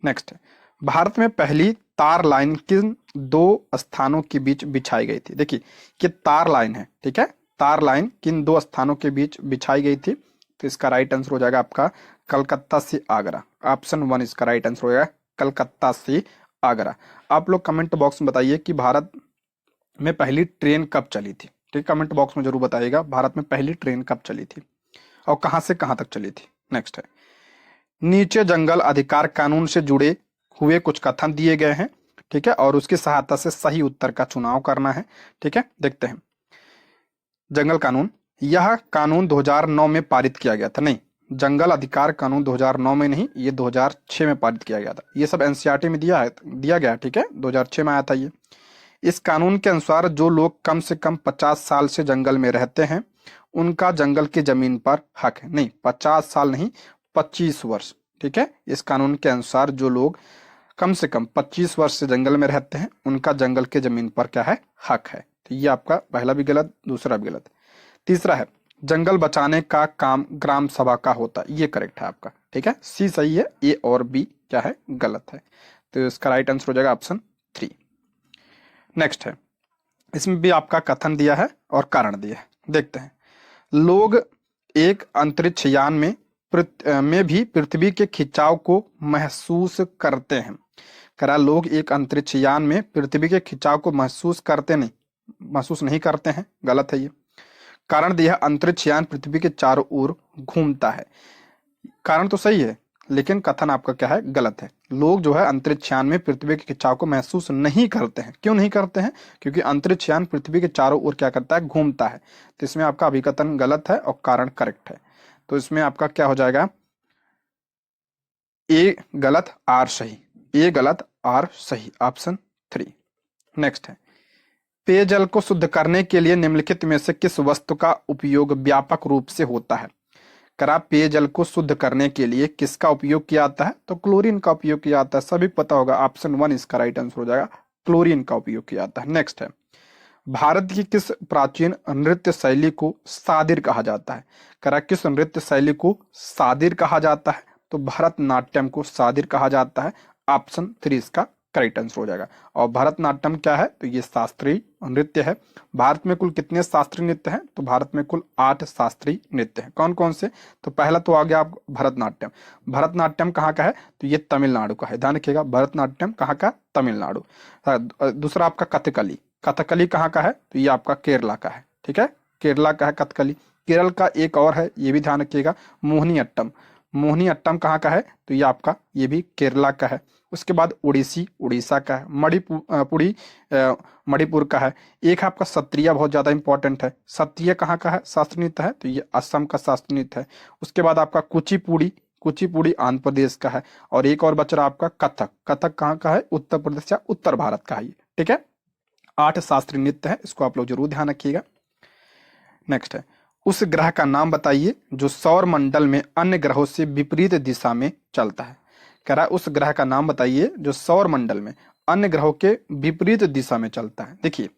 नेक्स्ट है भारत में पहली तार लाइन किन 2 स्थानों के बीच बिछाई गई थी? देखिए कि तार लाइन है, ठीक है, तार लाइन किन 2 स्थानों के बीच बिछाई गई थी? तो इसका राइट आंसर हो जाएगा आपका कलकत्ता से आगरा। ऑप्शन 1 इसका राइट आंसर हो जाएगा, कलकत्ता से आगरा। आप लोग कमेंट बॉक्स में बताइए कि भारत में पहली ट्रेन कब चली थी? ठीक, कमेंट बॉक्स में जरूर बताइएगा भारत में पहली ट्रेन कब चली थी और कहां से कहां तक चली थी। नेक्स्ट है नीचे जंगल अधिकार कानून से जुड़े हुए कुछ कथन दिए गए हैं, ठीक है, और उसकी सहायता से सही उत्तर का चुनाव करना है। ठीक है, देखते हैं। जंगल कानून, यह कानून 2009 में पारित किया गया था। नहीं, जंगल अधिकार कानून 2009 में नहीं, ये 2006 में पारित किया गया था। ये सब एनसीईआरटी में दिया गया, ठीक है, 2006 में आया था ये। इस कानून के अनुसार जो लोग कम से कम 50 साल से जंगल में रहते हैं उनका जंगल की जमीन पर हक है। नहीं, 50 साल नहीं, 25 वर्ष। ठीक है, इस कानून के अनुसार जो लोग कम से कम 25 वर्ष से जंगल में रहते हैं उनका जंगल के जमीन पर क्या है? हक है। तो ये आपका पहला भी गलत, दूसरा भी गलत। तीसरा है जंगल बचाने का काम ग्राम सभा का होता है, ये करेक्ट है आपका। ठीक है, सी सही है, ए और बी क्या है? गलत है। तो इसका राइट आंसर हो जाएगा ऑप्शन 3। नेक्स्ट है इसमें भी आपका कथन दिया है और कारण दिया है, देखते हैं। लोग एक अंतरिक्ष यान में भी पृथ्वी के खिंचाव को महसूस करते हैं। करा लोग एक अंतरिक्ष यान में पृथ्वी के खिंचाव को महसूस नहीं करते हैं, गलत है ये। कारण दिया अंतरिक्ष यान पृथ्वी के चारों ओर घूमता है, कारण तो सही है लेकिन कथन आपका क्या है? गलत है। लोग जो है अंतरिक्ष यान में पृथ्वी के खिंचाव को महसूस नहीं करते हैं। क्यों नहीं करते हैं? क्योंकि अंतरिक्ष यान पृथ्वी के चारों ओर क्या करता है? घूमता है। तो इसमें आपका अभिकथन गलत है और कारण करेक्ट है। तो इसमें आपका क्या हो जाएगा? ए गलत, आर सही। ए गलत, आर सही, ऑप्शन 3। नेक्स्ट है, पेयजल को शुद्ध करने के लिए निम्नलिखित में से किस वस्तु का उपयोग व्यापक रूप से होता है? अगर आप पेयजल को शुद्ध करने के लिए किसका उपयोग किया जाता है, तो क्लोरीन का उपयोग किया जाता है। सभी पता होगा, ऑप्शन 1 इसका राइट आंसर हो जाएगा, क्लोरीन का उपयोग किया जाता है। नेक्स्ट है, भारत की किस प्राचीन नृत्य शैली को सादिर कहा जाता है? करा किस नृत्य शैली को सादिर कहा जाता है? तो भरतनाट्यम को सादिर कहा जाता है। ऑप्शन 3 इसका करेक्ट आंसर हो जाएगा। और भरतनाट्यम क्या है, तो ये शास्त्रीय नृत्य है। भारत में कुल कितने शास्त्रीय नृत्य हैं? तो भारत में कुल 8 शास्त्रीय नृत्य हैं। कौन कौन से? तो पहला तो आ गया आप भरतनाट्यम। भरतनाट्यम कहाँ का है? तो ये तमिलनाडु का है, ध्यान रखिएगा। भरतनाट्यम कहाँ का? तमिलनाडु। दूसरा आपका कथकली। कथकली कहाँ का है? तो ये आपका केरला का है, ठीक है, केरला का है कथकली। केरल का एक और है, ये भी ध्यान रखिएगा, मोहिनीअट्टम। मोहिनीअट्टम कहाँ का है? तो ये आपका, ये भी केरला का है। उसके बाद उड़ीसी, उड़ीसा का है। मणिपुर का है। एक आपका सत्रिया, बहुत ज्यादा इंपॉर्टेंट है। सत्रिया कहाँ का है? शास्त्रीय नृत्य है, तो ये असम का शास्त्रीय नृत्य है। उसके बाद आपका कुचिपुड़ी, कुचिपुड़ी आंध्र प्रदेश का है। और एक और बच रहा आपका कथक। कथक कहाँ का है? उत्तर प्रदेश या उत्तर भारत का है ये, ठीक है। 8 शास्त्रीय नृत्य है, इसको आप लोग जरूर ध्यान रखिएगा। नेक्स्ट है, उस ग्रह का नाम बताइए जो सौर मंडल में अन्य ग्रहों से विपरीत दिशा में चलता है। कह रहा है उस ग्रह का नाम बताइए जो सौर मंडल में अन्य ग्रहों के विपरीत दिशा में चलता है। देखिए,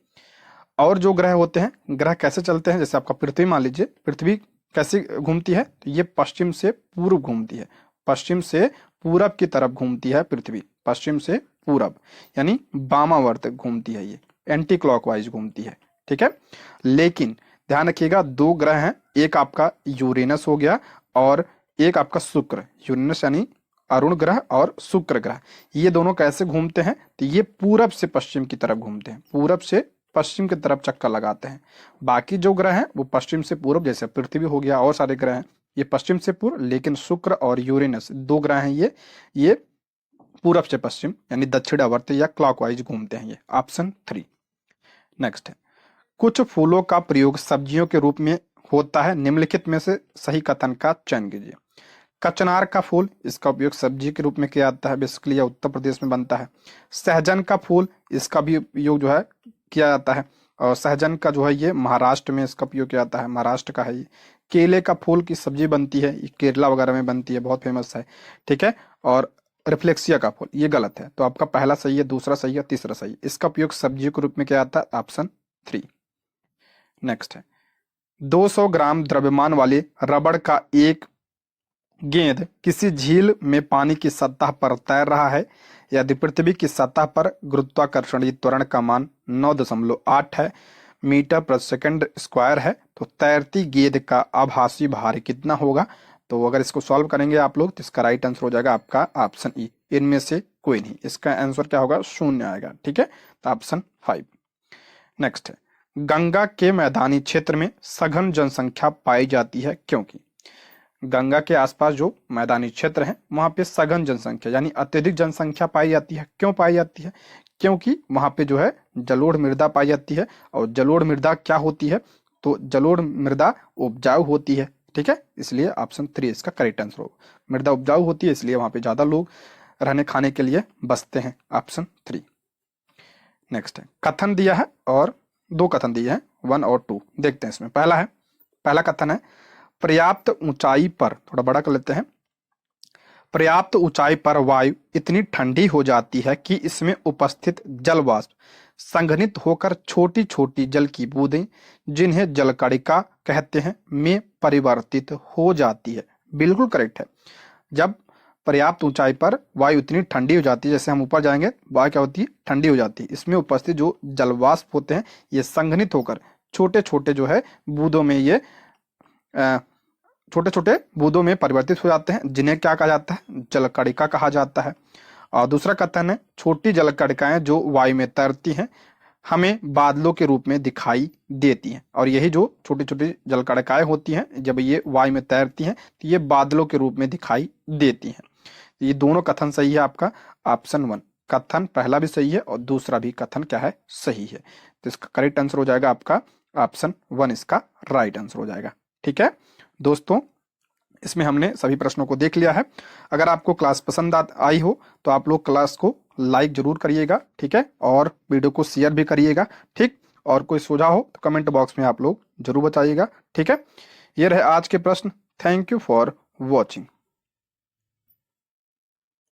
और जो ग्रह होते हैं, ग्रह कैसे चलते हैं, जैसे आपका पृथ्वी मान लीजिए, पृथ्वी कैसे घूमती है? तो ये पश्चिम से पूर्व घूमती है। पश्चिम से पूरब की तरफ घूमती है पृथ्वी, पश्चिम से पूरब, यानी वामावर्त घूमती है, ये एंटी क्लॉकवाइज घूमती है, ठीक है। लेकिन ध्यान रखिएगा, 2 ग्रह हैं, एक आपका यूरेनस हो गया और एक आपका शुक्र। यूरेनस यानी अरुण ग्रह और शुक्र ग्रह, ये दोनों कैसे घूमते हैं? तो ये पूरब से पश्चिम की तरफ घूमते हैं, पूरब से पश्चिम की तरफ चक्कर लगाते हैं। बाकी जो ग्रह हैं वो पश्चिम से पूर्व, जैसे पृथ्वी हो गया और सारे ग्रह हैं, ये पश्चिम से पूर्व। लेकिन शुक्र और यूरेनस 2 ग्रह हैं, ये पूरब से पश्चिम यानी दक्षिणावर्त या क्लॉकवाइज घूमते हैं, ये ऑप्शन 3। नेक्स्ट है, कुछ फूलों का प्रयोग सब्जियों के रूप में होता है, निम्नलिखित में से सही कथन का चयन कीजिए। कचनार का फूल, इसका उपयोग सब्जी के रूप में किया जाता है, बेसिकली उत्तर प्रदेश में बनता है। सहजन का फूल, इसका भी उपयोग जो है किया जाता है, और सहजन का जो है ये महाराष्ट्र में इसका उपयोग किया जाता है, महाराष्ट्र का है ये। केले का फूल की सब्जी बनती है, ये केरला वगैरह में बनती है, बहुत फेमस है, ठीक है। और रिफ्लेक्सिया का फूल, ये गलत है, तो आपका पहला सही है, दूसरा सही है, तीसरा सही है। इसका उपयोग सब्जी के रूप में किया जाता है, ऑप्शन 3। नेक्स्ट है, 200 ग्राम द्रव्यमान वाले रबड़ का एक गेंद किसी झील में पानी की सतह पर तैर रहा है। यदि पृथ्वी की सतह पर गुरुत्वाकर्षणीय त्वरण का मान 9.8 है मीटर प्रति सेकंड स्क्वायर है, तो तैरती गेंद का आभासी भार कितना होगा? तो अगर इसको सॉल्व करेंगे आप लोग, तो इसका राइट आंसर हो जाएगा आपका ऑप्शन ई, इनमें से कोई नहीं। इसका आंसर क्या होगा? 0 आएगा, ठीक है, तो ऑप्शन 5। नेक्स्ट है, गंगा के मैदानी क्षेत्र में सघन जनसंख्या पाई जाती है क्योंकि? गंगा के आसपास जो मैदानी क्षेत्र है वहां पे सघन जनसंख्या यानी अत्यधिक जनसंख्या पाई जाती है। क्यों पाई जाती है? क्योंकि वहां पे जो है जलोढ़ मृदा पाई जाती है। और जलोढ़ मृदा क्या होती है? तो जलोढ़ मृदा उपजाऊ होती है, ठीक है, इसलिए ऑप्शन 3 इसका करेक्ट आंसर होगा। मृदा उपजाऊ होती है, इसलिए वहां पे ज्यादा लोग रहने खाने के लिए बसते हैं, ऑप्शन 3। नेक्स्ट है, कथन दिया है और 2 कथन दिए हैं, 1 और 2, देखते हैं इसमें। पहला कथन है, पर्याप्त ऊंचाई पर, थोड़ा बड़ा कर लेते हैं, पर्याप्त ऊंचाई पर वायु इतनी ठंडी हो जाती है कि इसमें उपस्थित जल वाष्प संघनित होकर छोटी छोटी जल की बूंदें, जिन्हें जलकणिका कहते हैं, में परिवर्तित हो जाती है। बिल्कुल करेक्ट है। जब पर्याप्त ऊंचाई पर वायु इतनी ठंडी हो जाती है, जैसे हम ऊपर जाएंगे वायु क्या होती है? ठंडी हो जाती है। इसमें उपस्थित जो जलवाष्प होते हैं ये संघनित होकर छोटे छोटे जो है बूंदों में, ये छोटे छोटे बूंदों में परिवर्तित हो जाते हैं, जिन्हें क्या कहा जाता है? जलकणिका कहा जाता है। और दूसरा कथन है, छोटी जलकणिकाएं जो वायु में तैरती हैं हमें बादलों के रूप में दिखाई देती हैं। और यही जो छोटी छोटी जलकणिकाएं होती हैं, जब ये वायु में तैरती हैं तो ये बादलों के रूप में दिखाई देती हैं। ये दोनों कथन सही है, आपका ऑप्शन 1 कथन पहला भी सही है और दूसरा भी कथन क्या है? सही है। तो इसका करेक्ट आंसर हो जाएगा आपका ऑप्शन 1, इसका राइट आंसर हो जाएगा, ठीक है दोस्तों। इसमें हमने सभी प्रश्नों को देख लिया है। अगर आपको क्लास पसंद आई हो तो आप लोग क्लास को लाइक जरूर करिएगा, ठीक है, और वीडियो को शेयर भी करिएगा, ठीक। और कोई सुझाव हो तो कमेंट बॉक्स में आप लोग जरूर बताइएगा, ठीक है। ये रहे आज के प्रश्न। Thank you for watching.